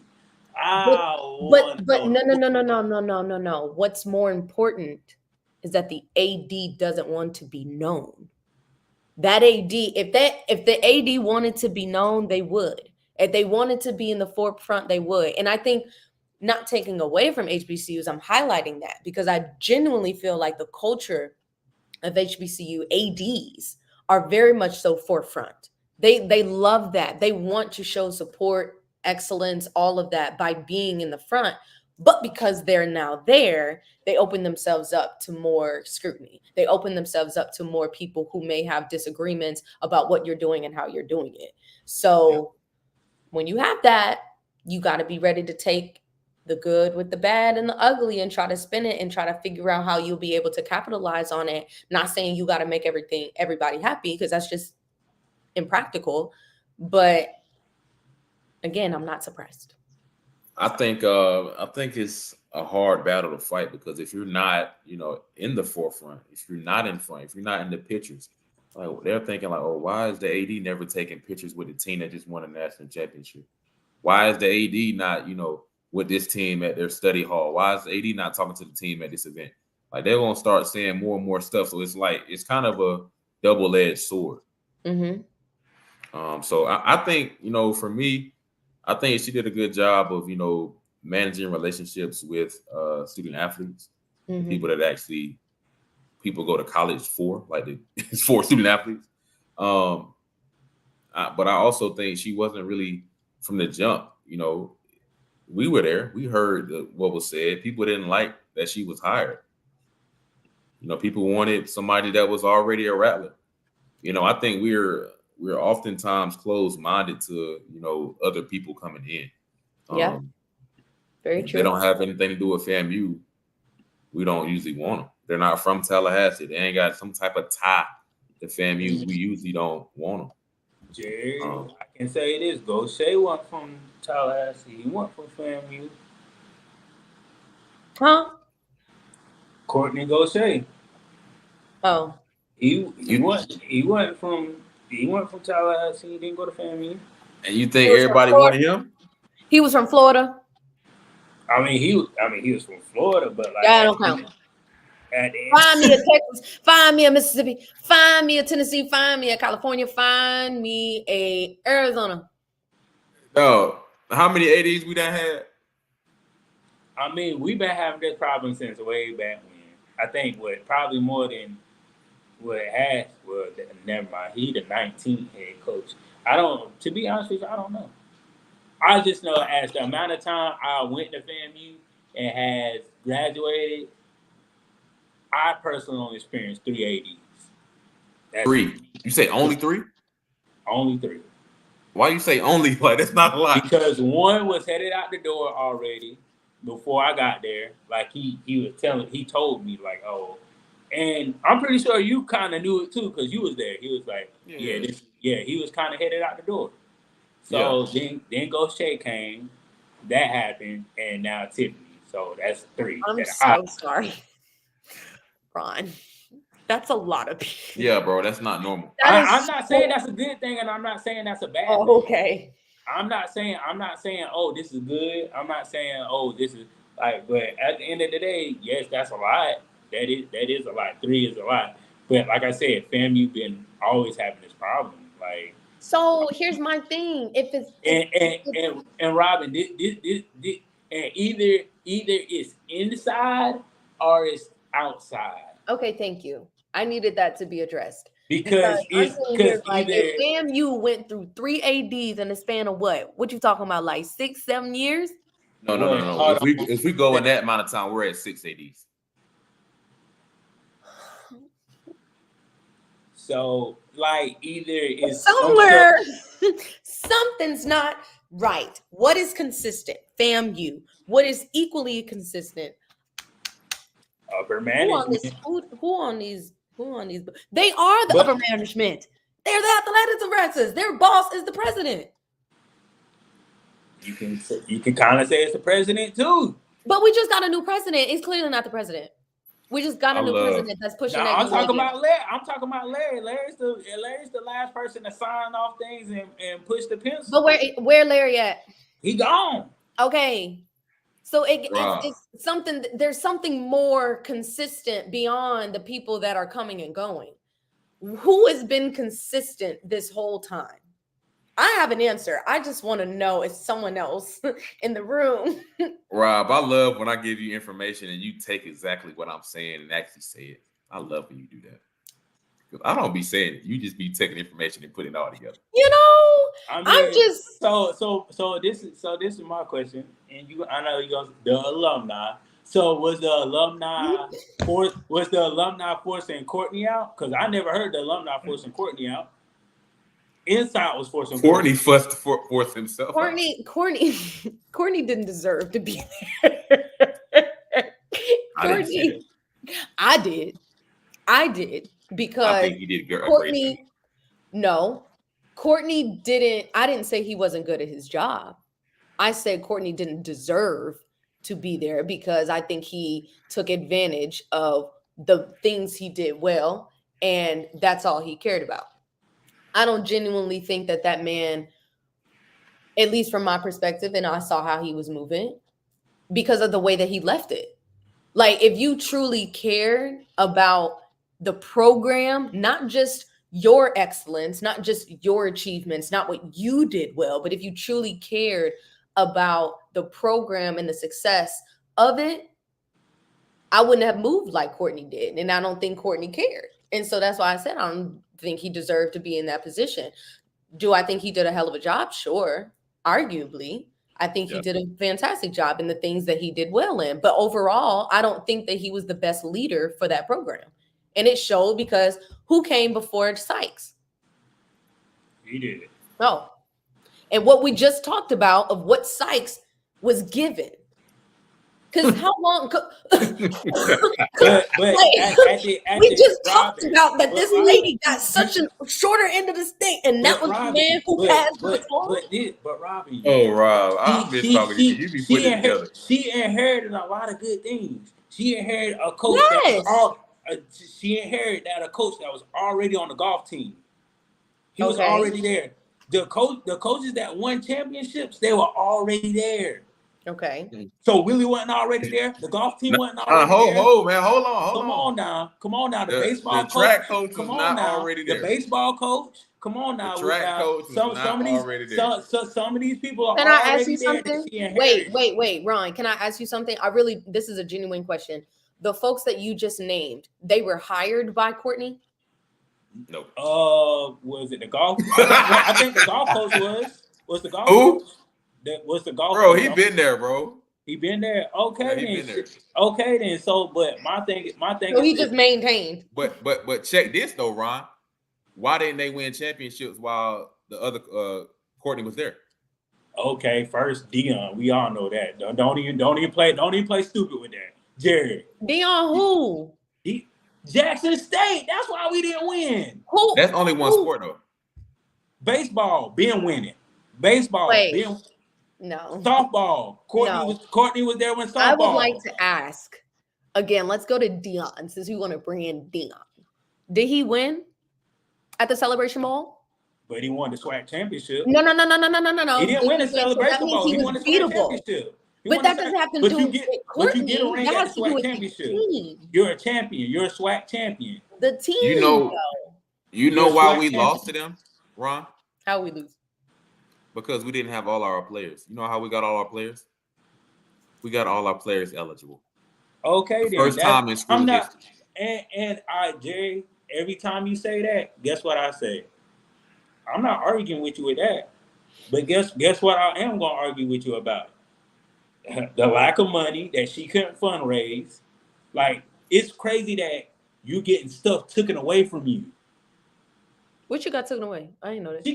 But no. What's more important is that the AD doesn't want to be known. That AD, if the AD wanted to be known, they would. If they wanted to be in the forefront, they would. And I think, not taking away from HBCUs, I'm highlighting that because I genuinely feel like the culture of HBCU ADs are very much so forefront. They love that. They want to show support, excellence, all of that by being in the front. But because they're now there, they open themselves up to more scrutiny. They open themselves up to more people who may have disagreements about what you're doing and how you're doing it. So when you have that, you got to be ready to take the good with the bad and the ugly and try to spin it and try to figure out how you'll be able to capitalize on it. Not saying you got to make everybody happy, because that's just impractical. But again, I'm not suppressed. I think it's a hard battle to fight, because if you're not, in the forefront, if you're not in front, if you're not in the pictures, like they're thinking like, oh, why is the AD never taking pictures with the team that just won a national championship? Why is the AD not, with this team at their study hall? Why is the AD not talking to the team at this event? Like, they're gonna start saying more and more stuff. So it's kind of a double-edged sword. Mm-hmm. So I think, for me, I think she did a good job of, managing relationships with student athletes, Mm-hmm. people that actually people go to college for, like it's for student athletes. But I also think she wasn't really from the jump. We were there. We heard what was said. People didn't like that she was hired. People wanted somebody that was already a Rattler. I think we're oftentimes closed-minded to other people coming in. Yeah, very if true. They don't have anything to do with FAMU. We don't usually want them. They're not from Tallahassee. They ain't got some type of tie to FAMU. We usually don't want them. Jerry, I can say this: Gaucher wasn't from Tallahassee. He went from FAMU. Huh? Courtney Gaucher. Oh. He went from Tallahassee. He didn't go to FAMU. And you think everybody wanted him? He was from Florida. I mean, he was from Florida, but like, I don't count. Find me a Texas, find me a Mississippi, find me a Tennessee, find me a California, find me a Arizona. No, how many ADs we done had? I mean, we've been having this problem since way back when. I think probably more than what it has. Well, never mind. He the 19th head coach. To be honest with you, I don't know. I just know as the amount of time I went to FAMU and has graduated, I personally only experienced 3 ADs. That's 3? it. You say only 3? Only 3. Why you say only? Like, that's not a lot. Because one was headed out the door already. before I got there. Like he told me like, oh, and I'm pretty sure you kind of knew it too because you was there. He was like, he was kind of headed out the door. So then Ghost Shay came, that happened, and now Tiffany. So that's 3. I'm so sorry, Ron. That's a lot of people. Yeah, bro, that's not normal. I'm not saying that's a good thing, and I'm not saying that's a bad thing. Okay. I'm not saying, oh, this is good. I'm not saying, oh, this is like, but at the end of the day, yes, that's a lot. That is a lot. 3 is a lot. But like I said, FAMU been always having this problem. Like, so here's my thing. If it's and Robin, this and either it's inside or it's outside. Okay, thank you. I needed that to be addressed. Because like if FAMU went through 3 ADs in the span of what you talking about, like 6-7 years? No. If we go in that amount of time, we're at 6 ADs. So like either it's somewhere something's not right. What is consistent? FAMU. What is equally consistent? Upper management. Who on these? They are the upper management. They're the athletic directors. Their boss is the president. You can kind of say it's the president too. But we just got a new president. It's clearly not the president. We just got a new president that's pushing that. I'm talking about Larry. Larry's the last person to sign off things and push the pencil. But where Larry at? He gone. Okay. So it's something. There's something more consistent beyond the people that are coming and going. Who has been consistent this whole time? I have an answer. I just want to know if someone else in the room. Rob, I love when I give you information and you take exactly what I'm saying and actually say it. I love when you do that. Because I don't be saying it. You just be taking information and putting it all together. You know, I'm just so this is my question. And I know you go the alumni. So was the alumni forcing Courtney out? Because I never heard the alumni forcing Courtney out. Inside was forcing Courtney forced himself. Courtney didn't deserve to be there. I did because I think he did good. Courtney. No, Courtney didn't. I didn't say he wasn't good at his job. I said Courtney didn't deserve to be there because I think he took advantage of the things he did well, and that's all he cared about. I don't genuinely think that man, at least from my perspective, and I saw how he was moving because of the way that he left it. Like, if you truly cared about the program, not just your excellence, not just your achievements, not what you did well, but if you truly cared about the program and the success of it, I wouldn't have moved like Courtney did. And I don't think Courtney cared. And so that's why I said I don't think he deserved to be in that position. Do I think he did a hell of a job? Sure. Arguably. I think he did a fantastic job in the things that he did well in. But overall, I don't think that he was the best leader for that program. And it showed because who came before Sykes? He did. Oh. And what we just talked about of what Sykes was given. Because how long? We just talked about that this lady got such a shorter end of the stick, and that was the man who passed the baton. But Robbie, Rob, I've been talking to you. You be putting it together. She inherited a lot of good things. She inherited a coach. Yes. She inherited a coach that was already on the golf team. He was already there. The coaches that won championships, they were already there. Okay. So Willie wasn't already there. The golf team wasn't already there. Hold on. Come on now. The baseball coach. Track coach is not already there. The baseball coach. Come on now. The track coach is not already there. Some of these people are Can I already ask you something? Wait, Ron. Can I ask you something? This is a genuine question. The folks that you just named, they were hired by Courtney? No. Was it the golf? I think the golf coach was the golf coach. That was the golf. Bro, he been there, bro. He been there. Okay, yeah, then. Been there. Okay, then. So, but my thing. So he just maintained. But check this though, Ron. Why didn't they win championships while the other Courtney was there? Okay, first Dion. We all know that. Don't even play stupid with that. Jerry. Dion who? Jackson State. That's why we didn't win. Who? That's only one sport though. Baseball, been winning. Baseball, been no. softball. Courtney was there when softball. I would like to ask again. Let's go to Dion since we want to bring in Dion. Did he win at the Celebration Bowl? But he won the SWAC championship. No. He didn't win the Celebration Bowl. He won the SWAC championship. But that doesn't have to do with But you get a ring at the SWAC championship. You're a champion. You're a SWAC champion. The team. You know why we lost to them, Ron? How we lose? Because we didn't have all our players. You know how we got all our players? We got all our players eligible. Okay, then. First time in school history. And Jerry, every time you say that, guess what I say? I'm not arguing with you with that. But guess what I am going to argue with you about? The lack of money that she couldn't fundraise. Like, it's crazy that you getting stuff taken away from you. What you got taken away? I didn't know that.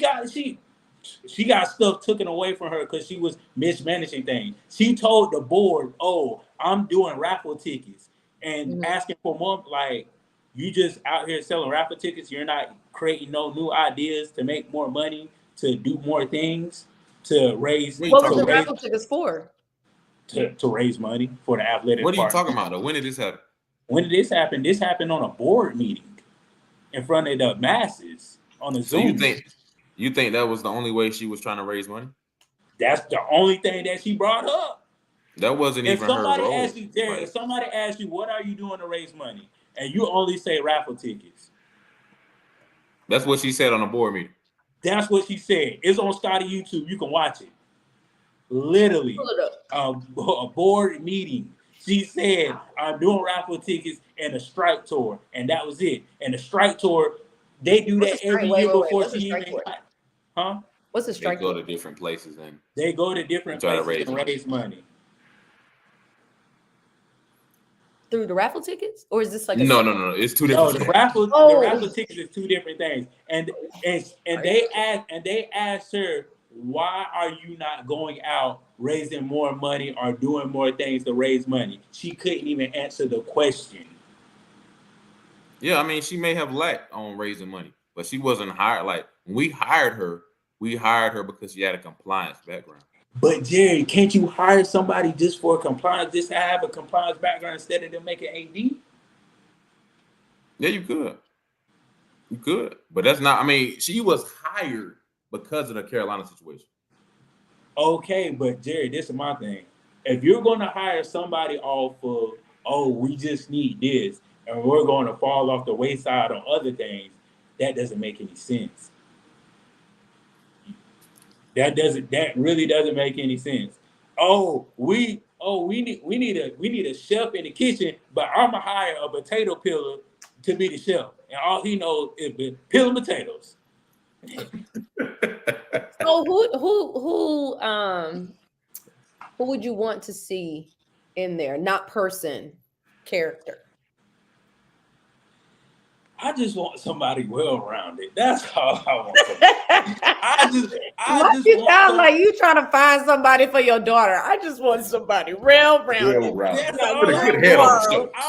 She got stuff taken away from her because she was mismanaging things. She told the board, "Oh, I'm doing raffle tickets and asking for more." Like, you just out here selling raffle tickets. You're not creating no new ideas to make more money, to do more things, to raise. What was the raffle tickets for? To raise money for the athletic. What are you talking about though? When did this happen? When did this happen? This happened on a board meeting in front of the masses on a Zoom. So you think that was the only way she was trying to raise money? That's the only thing that she brought up. That wasn't even her role. If somebody asks you, what are you doing to raise money? And you only say raffle tickets. That's what she said on a board meeting. That's what she said. It's on Scotty YouTube. You can watch it. Literally, a board meeting. She said, I'm doing raffle tickets and a strike tour. And that was it. And the strike tour, they do that every year before she even... Huh? What's the strike? They go to different places and they go to different places to raise money. Through the raffle tickets, or is this like no? It's two different. The raffle tickets is two different things. And they asked her, why are you not going out raising more money or doing more things to raise money? She couldn't even answer the question. Yeah, I mean, she may have lacked on raising money, but she wasn't hired. Like, when we hired her because she had a compliance background. But Jerry, can't you hire somebody just for compliance, just to have a compliance background instead of them making AD? Yeah, you could. You could. But that's not, I mean, she was hired because of the Carolina situation. Okay, but Jerry, this is my thing. If you're going to hire somebody off of, oh, we just need this, and we're going to fall off the wayside on other things, that doesn't make any sense. That really doesn't make any sense. We need a chef in the kitchen, but I'm gonna hire a potato peeler to be the chef, and all he knows is peeling potatoes. So who would you want to see in there? Not person, character. I just want somebody well-rounded. That's all I want. I just you sound like you trying to find somebody for your daughter. I just want somebody well-rounded. I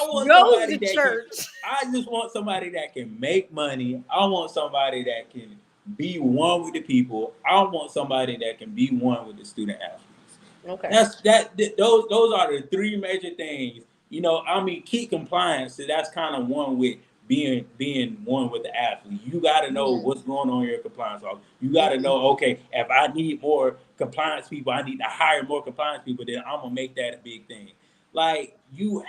want somebody to church. I just want somebody that can make money. I want somebody that can be one with the people. I want somebody that can be one with the student athletes. Okay. Those are the three major things. You know, I mean, key compliance. So that's kind of one with being one with the athlete. You got to know what's going on in your compliance office. You got to know, okay, if I need more compliance people, I need to hire more compliance people, then I'm gonna make that a big thing. Like you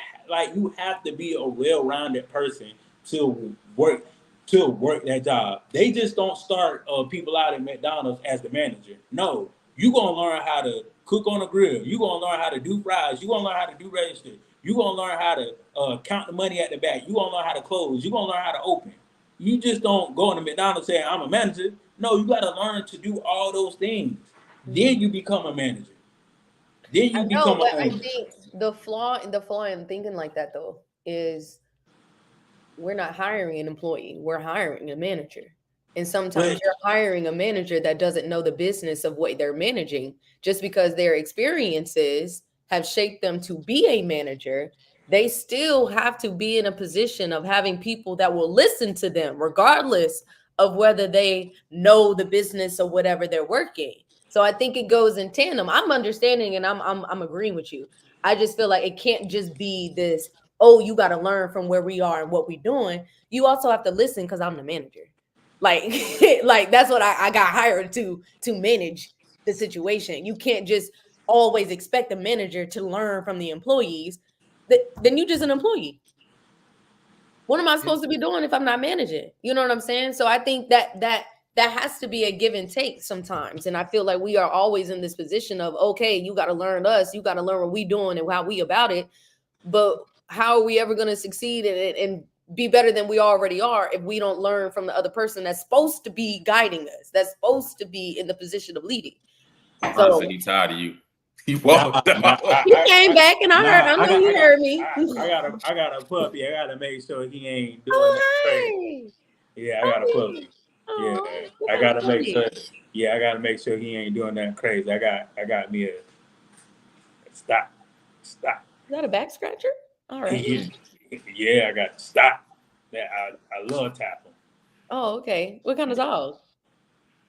have to be a well-rounded person to work that job. They just don't start people out at McDonald's as the manager. No, you're gonna learn how to cook on a grill. You're gonna learn how to do fries. You're gonna learn how to do register. You're going to learn how to count the money at the back. You're going to learn how to close. You're going to learn how to open. You just don't go into McDonald's saying, I'm a manager. No, you got to learn to do all those things. Then you become a manager. Then you become a owner. I think the flaw in thinking like that, though, is we're not hiring an employee. We're hiring a manager. And sometimes you're hiring a manager that doesn't know the business of what they're managing. Just because their experiences have shaped them to be a manager, they still have to be in a position of having people that will listen to them, regardless of whether they know the business or whatever they're working. So I think it goes in tandem. I'm understanding and I'm agreeing with you. I just feel like it can't just be this, oh, you got to learn from where we are and what we're doing. You also have to listen because I'm the manager. Like, like that's what I got hired to manage the situation. You can't just always expect the manager to learn from the employees. Then you just an employee. What am I supposed to be doing if I'm not managing? You know what I'm saying? So I think that has to be a give and take sometimes. And I feel like we are always in this position of, okay, you got to learn us, you got to learn what we doing and how we about it. But how are we ever going to succeed and be better than we already are if we don't learn from the other person that's supposed to be guiding us, that's supposed to be in the position of leading? So he's tired of you. He walked out. He came back and I know he heard me. I got a puppy. I gotta make sure he ain't doing that crazy. Yeah, I got a puppy. Yeah, I gotta make sure. Yeah, I gotta make sure he ain't doing that crazy. I got me a stop. Is that a back scratcher? All right. Yeah, I got to stop. I love tapping. Oh, okay. What kind of dog?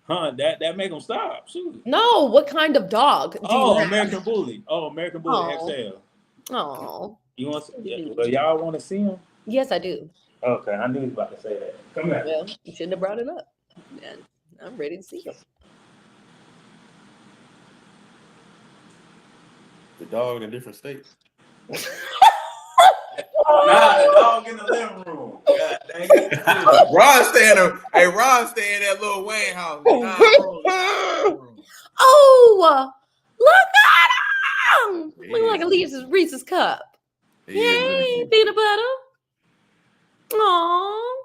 Huh? That make them stop. Shoot. No, what kind of dog? American Bully. American Bully XL. Oh. You want to? Yeah, well, y'all want to see him? Yes, I do. Okay, I knew he was about to say that. Come here. Well, you shouldn't have brought it up. Man, I'm ready to see him. The dog in a different state. Nah, the dog in the living room. God dang it. Ron stay in that little Wayne house. Oh, look at him. Look like a Reese's cup. Hey, peanut butter. Aw.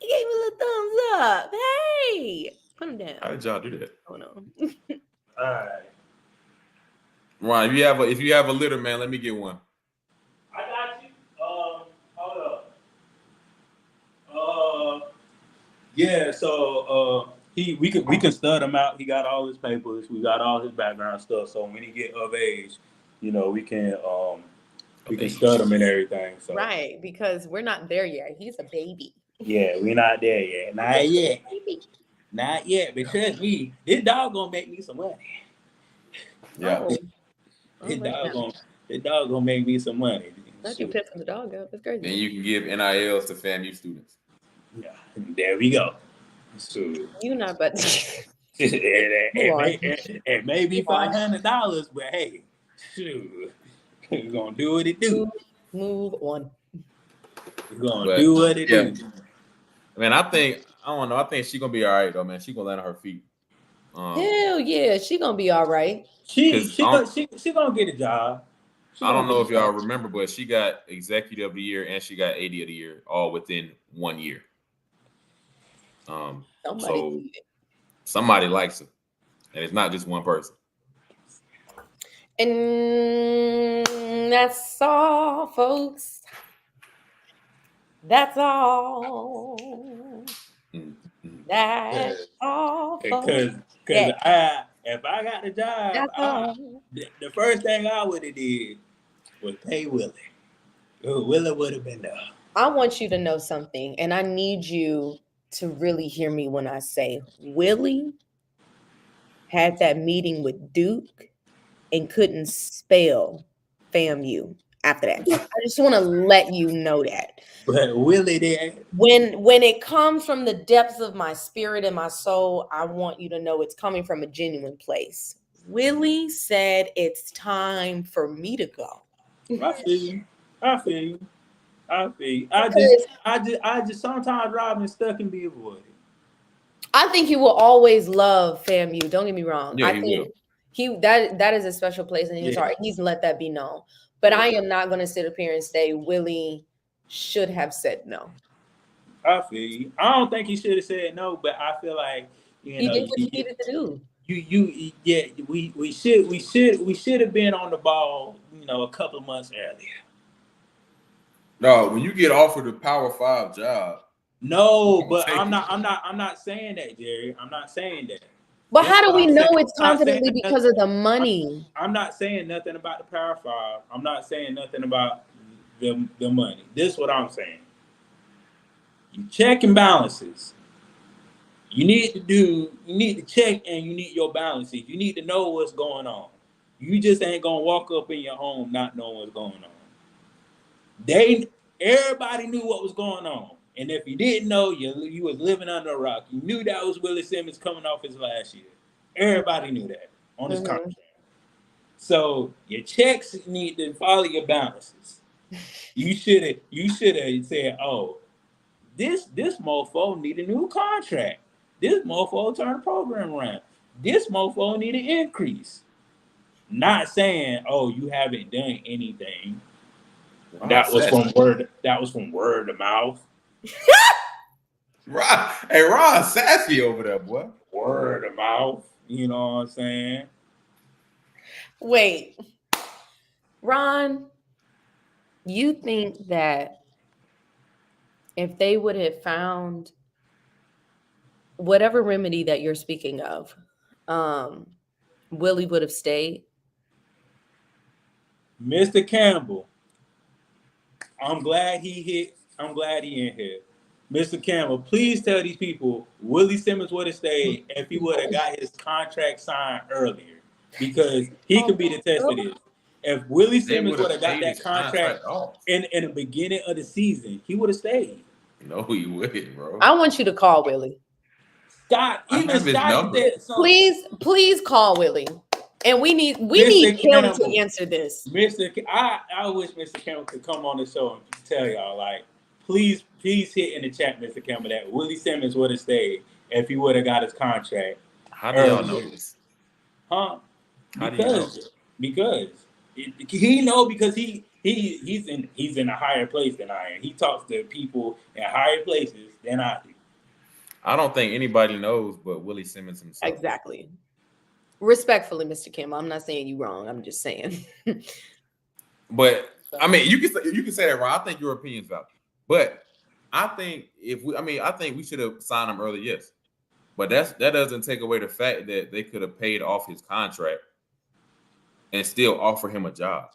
He gave me a little thumbs up. Hey. Put him down. How did y'all do that? Oh no. All right. Ron, if you have a litter, man, let me get one. I got you. Hold up. Yeah. So we can stud him out. He got all his papers. We got all his background stuff. So when he get of age, we can stud him and everything. So Right, because we're not there yet. He's a baby. yeah, we're not there yet. Not yet. Not yet. Because this dog gonna make me some money. Yeah. This dog gonna make me some money. Not you pissing the dog up. That's crazy. Then you can give NILs to FAMU students. Yeah, there we go. So You not but it may be $500, but hey, shoot, we're gonna do what it do. Move on. We're gonna do what it do. Man, I think she's gonna be all right though, man. She gonna land on her feet. Hell yeah, she gonna be all right. She gonna get a job. I don't know if y'all remember, but she got Executive of the Year and she got AD of the Year all within 1 year. Somebody likes her, and it's not just one person. And that's all, folks. That's all. That's all, folks. Because if I got the job, the first thing I would have did was pay Willie. Willie would have been there. I want you to know something, and I need you to really hear me when I say Willie had that meeting with Duke and couldn't spell FAMU after that. I just want to let you know that. But Willie did. When it comes from the depths of my spirit and my soul, I want you to know it's coming from a genuine place. Willie said it's time for me to go. I feel you. I just sometimes Robin stuck and be avoided. I think he will always love FAMU. Don't get me wrong. Yeah, I think that is a special place in his heart. He's let that be known. But I am not going to sit up here and say Willie should have said no. I feel you. I don't think he should have said no, but I feel like he did what he needed to do. We should have been on the ball, a couple of months earlier. No, when you get offered a Power 5 job, No, but I'm not saying that, Jerry. I'm not saying that. But That's how do what we I'm know saying. it's I'm not saying confidently because of the money? I'm not saying nothing about the Power 5. I'm not saying nothing about the money. This is what I'm saying. You check and balances. You need to check and you need your balances. You need to know what's going on. You just ain't gonna walk up in your home not knowing what's going on. Everybody knew what was going on. And if you didn't know, you was living under a rock. You knew that was Willie Simmons coming off his last year. Everybody knew that on his contract. So your checks need to follow your balances. You should have said, "Oh, this mofo need a new contract. This mofo turn the program around. This mofo need an increase." Not saying, "Oh, you haven't done anything." That was from word of mouth. Ron sassy over there, boy. Word of mouth. You know what I'm saying? Wait, Ron, you think that if they would have found whatever remedy that you're speaking of, Willie would have stayed? Mr. Campbell, I'm glad he in here. Mr. Campbell, please tell these people Willie Simmons would have stayed if he would have got his contract signed earlier, because he could be the test of this. If Willie Simmons would have got that contract in the beginning of the season, he would have stayed. No, he wouldn't, bro. I want you to call Willie. Scott said something. Please call Willie. And we need him to answer this. I wish Mr. Campbell could come on the show and tell y'all, like, please hit in the chat, Mr. Campbell, that Willie Simmons would have stayed if he would have got his contract. How do y'all know this? Huh? How do you know? Because he know, because he's in a higher place than I am. He talks to people in higher places than I do. I don't think anybody knows but Willie Simmons himself. Exactly. Respectfully, Mr. Kim, I'm not saying you wrong. I'm just saying. But I mean, you can say that, Ron. I think your opinion's valid. But I think I think we should have signed him early, yes. But that doesn't take away the fact that they could have paid off his contract and still offer him a job.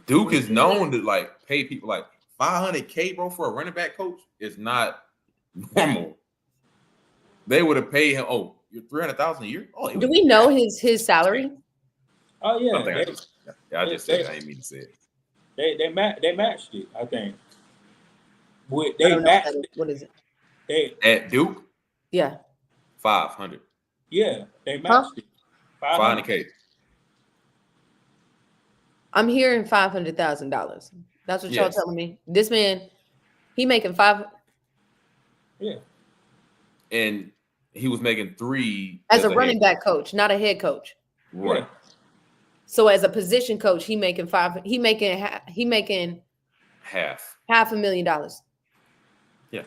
Duke is known to like pay people like $500K, bro, for a running back coach. Is not normal. They would have paid him. Oh, you're $300,000 a year. Oh, do we know his salary? Oh yeah, I just said I didn't mean to say it. They matched it, I think. What is it? At Duke? Yeah. 500. Yeah, they matched it. 500K. I'm hearing $500,000. That's what y'all telling me. This man, he making $5. Yeah. And he was making $3 as a running back coach, not a head coach. Right. Yeah. So as a position coach, he making $5. He making half $500,000. Yeah.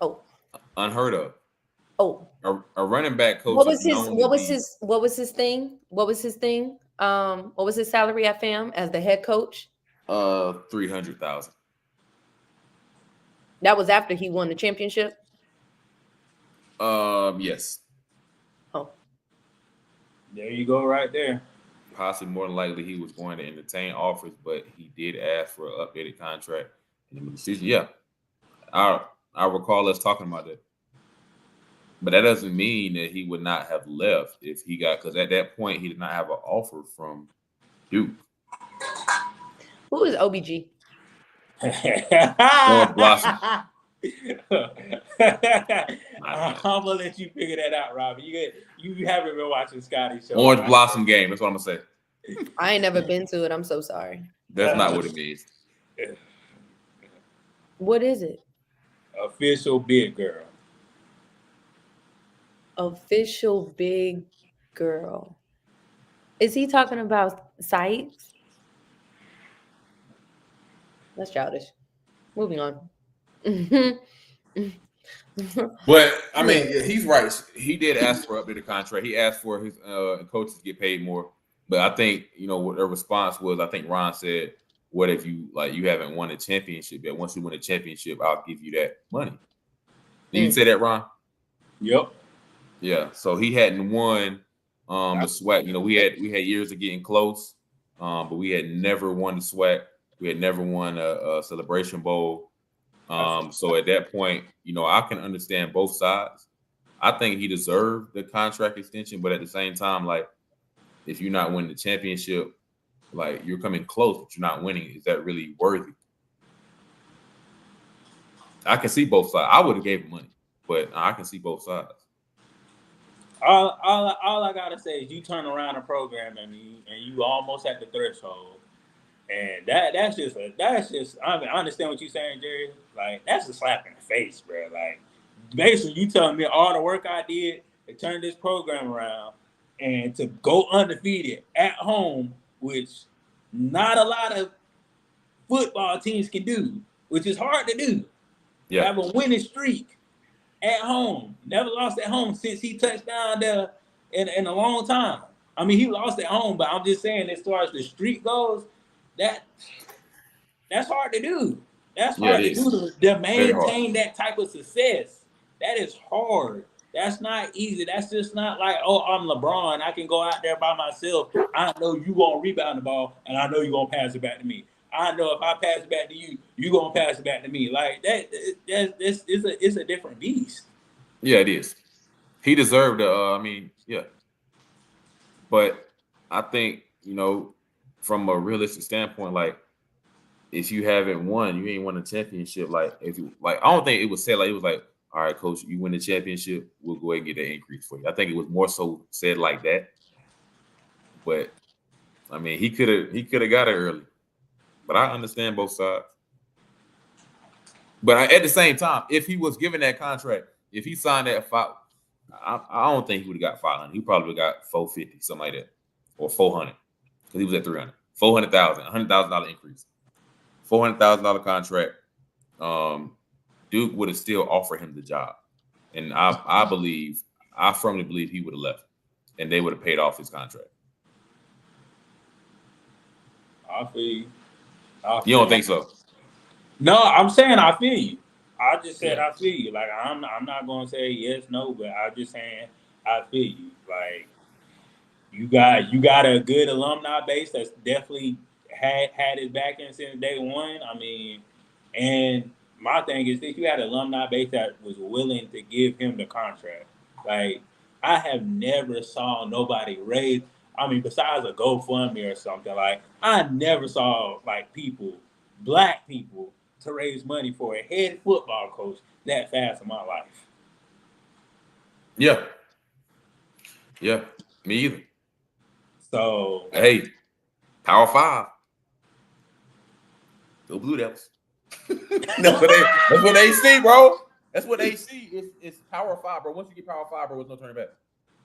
Oh. Unheard of. Oh. A running back coach. What was his thing? What was his salary at FAM as the head coach? $300,000. That was after he won the championship? Yes. Oh. There you go, right there. Possibly more than likely he was going to entertain offers, but he did ask for an updated contract in the middle of the season. Yeah. I recall us talking about that. But that doesn't mean that he would not have left if he got, because at that point he did not have an offer from Duke. Who is OBG? Orange Blossom. I'm gonna let you figure that out, Robbie. You haven't been watching Scotty's show. Orange Blossom game. That's what I'm gonna say. I ain't never been to it. I'm so sorry. That's not what it means. What is it? Official big girl. Official big girl. Is he talking about sites? That's childish. Moving on. But I mean, he's right. He did ask for updated contract. He asked for his coaches to get paid more. But I think what their response was. I think Ron said what if you haven't won a championship yet? Once you win a championship, I'll give you that money. Did you say that, Ron? Yep. Yeah. So he hadn't won the SWAC. We had years of getting close, but we had never won the SWAC. We had never won a Celebration Bowl. So at that point, I can understand both sides. I think he deserved the contract extension, but at the same time, like, if you're not winning the championship, like, you're coming close, but you're not winning. Is that really worthy? I can see both sides. I would have gave him money, but I can see both sides. All I gotta say is you turn around a program and you almost at the threshold, and that's just I understand what you're saying, Jerry. Like, that's a slap in the face, bro. Like, basically, you telling me all the work I did to turn this program around and to go undefeated at home, which not a lot of football teams can do, which is hard to do. Yeah. Have a winning streak at home. Never lost at home since he touched down there in a long time. I mean, he lost at home, but I'm just saying, as far as the streak goes, that's hard to do. That's hard to do to maintain that type of success. That is hard. That's not easy. That's just not like, oh, I'm LeBron. I can go out there by myself. I know you gonna rebound the ball, and I know you're gonna pass it back to me. I know if I pass it back to you, you're gonna pass it back to me. Like that. It's a different beast. Yeah, it is. He deserved yeah. But I think, from a realistic standpoint, like, if you haven't won, you ain't won a championship. Like, I don't think it was said like, it was like, all right, coach, you win the championship, we'll go ahead and get an increase for you. I think it was more so said like that. But I mean, he could have got it early. But I understand both sides. But at the same time, if he was given that contract, if he signed that I don't think he would have got 500. He probably would have got 450, something like that, or 400, because he was at 300, 400,000, $100,000 increase, $400,000 contract. Duke would have still offered him the job, and I firmly believe he would have left, and they would have paid off his contract. I feel you. You don't think so? No, I'm saying I feel you. I just said I feel you. Like, I'm not gonna say yes, no, but I'm just saying I feel you. Like, you got a good alumni base that's definitely had his backing since day one. I mean, and my thing is that you had an alumni base that was willing to give him the contract. Like, I have never saw nobody raise. I mean, besides a GoFundMe or something, like, I never saw, like, black people, to raise money for a head football coach that fast in my life. Yeah, me either. So, hey, Power 5. Go Blue Devils. That's what they see, bro. That's what they see. It's Power 5, bro. Once you get Power 5, bro, there's no turning back.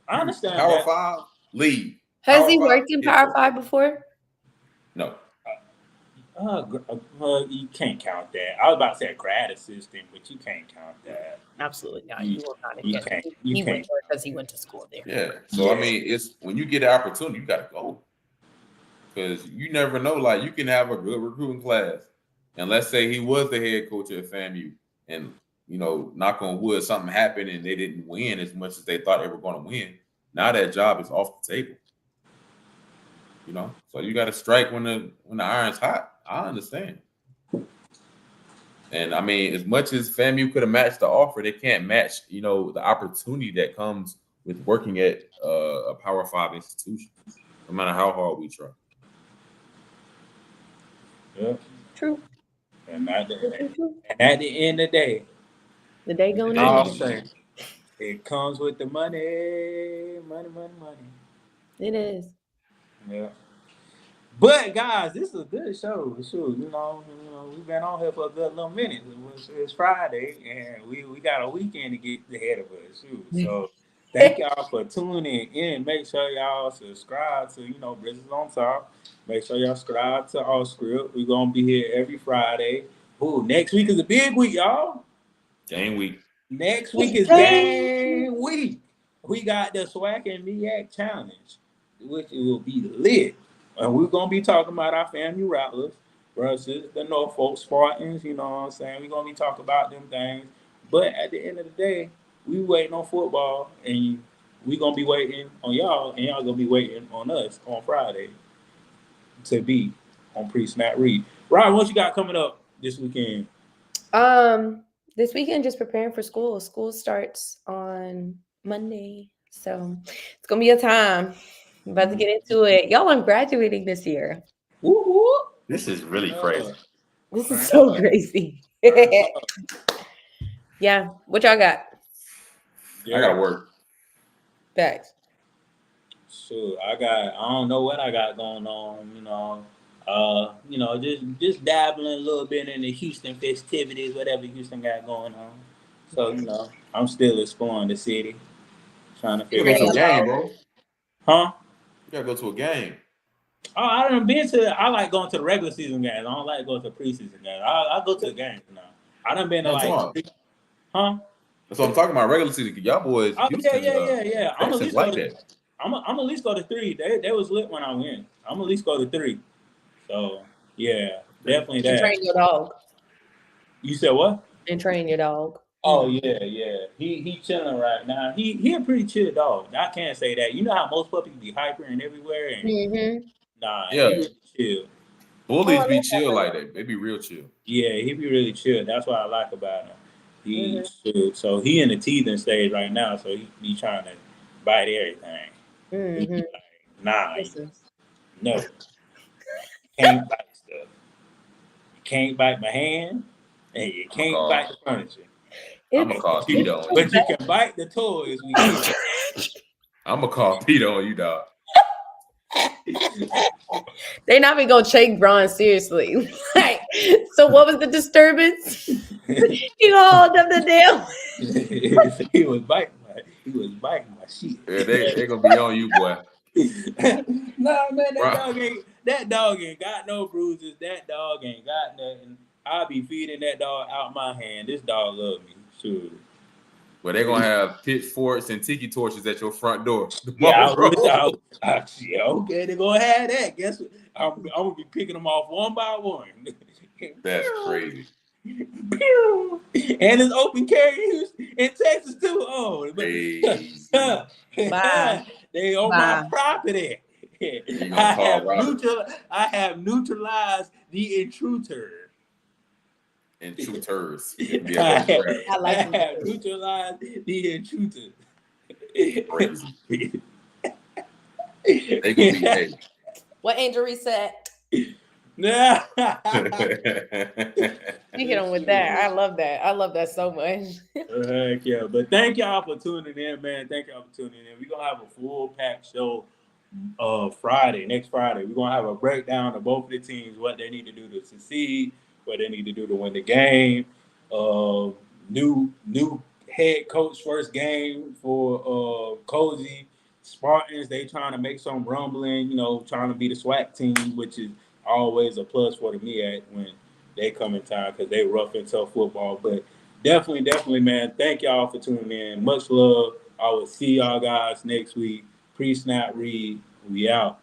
I understand Power that. 5, leave. Has Power he 5, worked in Power 5 before? No. You can't count that. I was about to say a grad assistant, but you can't count that. Absolutely not. You will not. you can't. He went there because he went to school there. Yeah. So, I mean, it's when you get the opportunity, you got to go. Because you never know. Like, you can have a good recruiting class. And let's say he was the head coach at FAMU. And, knock on wood, something happened and they didn't win as much as they thought they were going to win. Now that job is off the table. So you got to strike when the iron's hot. I understand. And I mean, as much as FAMU could have matched the offer, they can't match, the opportunity that comes with working at a Power 5 institution, no matter how hard we try. Yeah. True. And at the end of the day, the day going I'll on. say it comes with the money. It is. Yeah. But guys, this is a good show. Shoot, we've been on here for a good little minute. It's Friday, and we got a weekend to get ahead of us. Shoot. So thank y'all for tuning in. Make sure y'all subscribe to Bridges on Top. Make sure y'all subscribe to our script. We're gonna be here every Friday. Ooh, next week is a big week, y'all. Game week. Next week is game week. We got the SWAC and MEAC challenge, which will be lit. And we're going to be talking about our FAMU Rattlers. versus the Norfolk Spartans. You know what I'm saying? We're gonna be talking about them things. But at the end of the day, we waiting on football, and we gonna be waiting on y'all, and y'all gonna be waiting on us on Friday to be on pre-snap read. Ryan, what you got coming up this weekend? This weekend, just preparing for school. School starts on Monday, so it's gonna be a time. I'm about to get into it. Y'all, I'm graduating this year. Woo woo. This is really crazy. This is so crazy. Yeah, what y'all got? I gotta work. Facts. Sure, I don't know what I got going on, just dabbling a little bit in the Houston festivities, whatever Houston got going on. So, I'm still exploring the city, trying to You figure gotta go to a out. game, bro. Huh? You gotta go to a game. Oh, I like going to the regular season games. I don't like going to preseason games. I go to the games now. I done been to That's all. huh? That's what I'm talking about. Regular season. Y'all boys. Oh, Houston, yeah. I'm at Texans least like go to, that. I'm at least go to 3. They was lit when I went. I'm at least go to 3. So yeah, definitely And that. train your dog. You said what? And train your dog. Oh yeah. He chilling right now. He a pretty chill dog. I can't say that. You know how most puppies be hyper and everywhere, and Mm-hmm. nah, Yeah. he really chill. Bullies Oh, I be love that chill for like you. that. They be real chill. Yeah, he be really chill. That's what I like about him. He chill. So he in the teething stage right now. So he trying to bite everything. Mm-hmm. Like, nah, Listen. no, can't bite stuff. You can't bite my hand, and you can't bite the furniture. I'm gonna call Peter on you. But you can bite the toys we get. I'm gonna call Peter on you, dog. They not even gonna take Braun seriously. Like, so what was the disturbance? You gonna hold up the deal? he was biting my shit. Yeah, they gonna be on you, boy. Nah, man, Right. that dog ain't got no bruises. That dog ain't got nothing. I'll be feeding that dog out my hand. This dog love me, sure. But they're gonna have pitchforks and tiki torches at your front door. Yeah, Tomorrow. yeah, okay, they're gonna have that. Guess what? I'm gonna be picking them off one by one. That's crazy. Pew! And it's open carry in Texas too. Oh, but Hey. Bye. they on Bye. my property. You gonna call Robert. I have neutralized the intruder. Intruders. I like I them have too. neutralized the intruder. Crazy. They gonna be hey. What Angel Reese said. Nah. You hit him with that. I love that. I love that so much. Heck yeah. But thank y'all for tuning in, man. Thank y'all for tuning in. We're gonna have a full pack show next Friday. We're gonna have a breakdown of both of the teams, what they need to do to succeed, what they need to do to win the game. New head coach first game for Cozy Spartans. They trying to make some rumbling, trying to be the SWAT team, which is always a plus for the MEAC when they come in time because they rough and tough football. But definitely, man. Thank y'all for tuning in. Much love. I will see y'all guys next week. Pre-snap read. We out.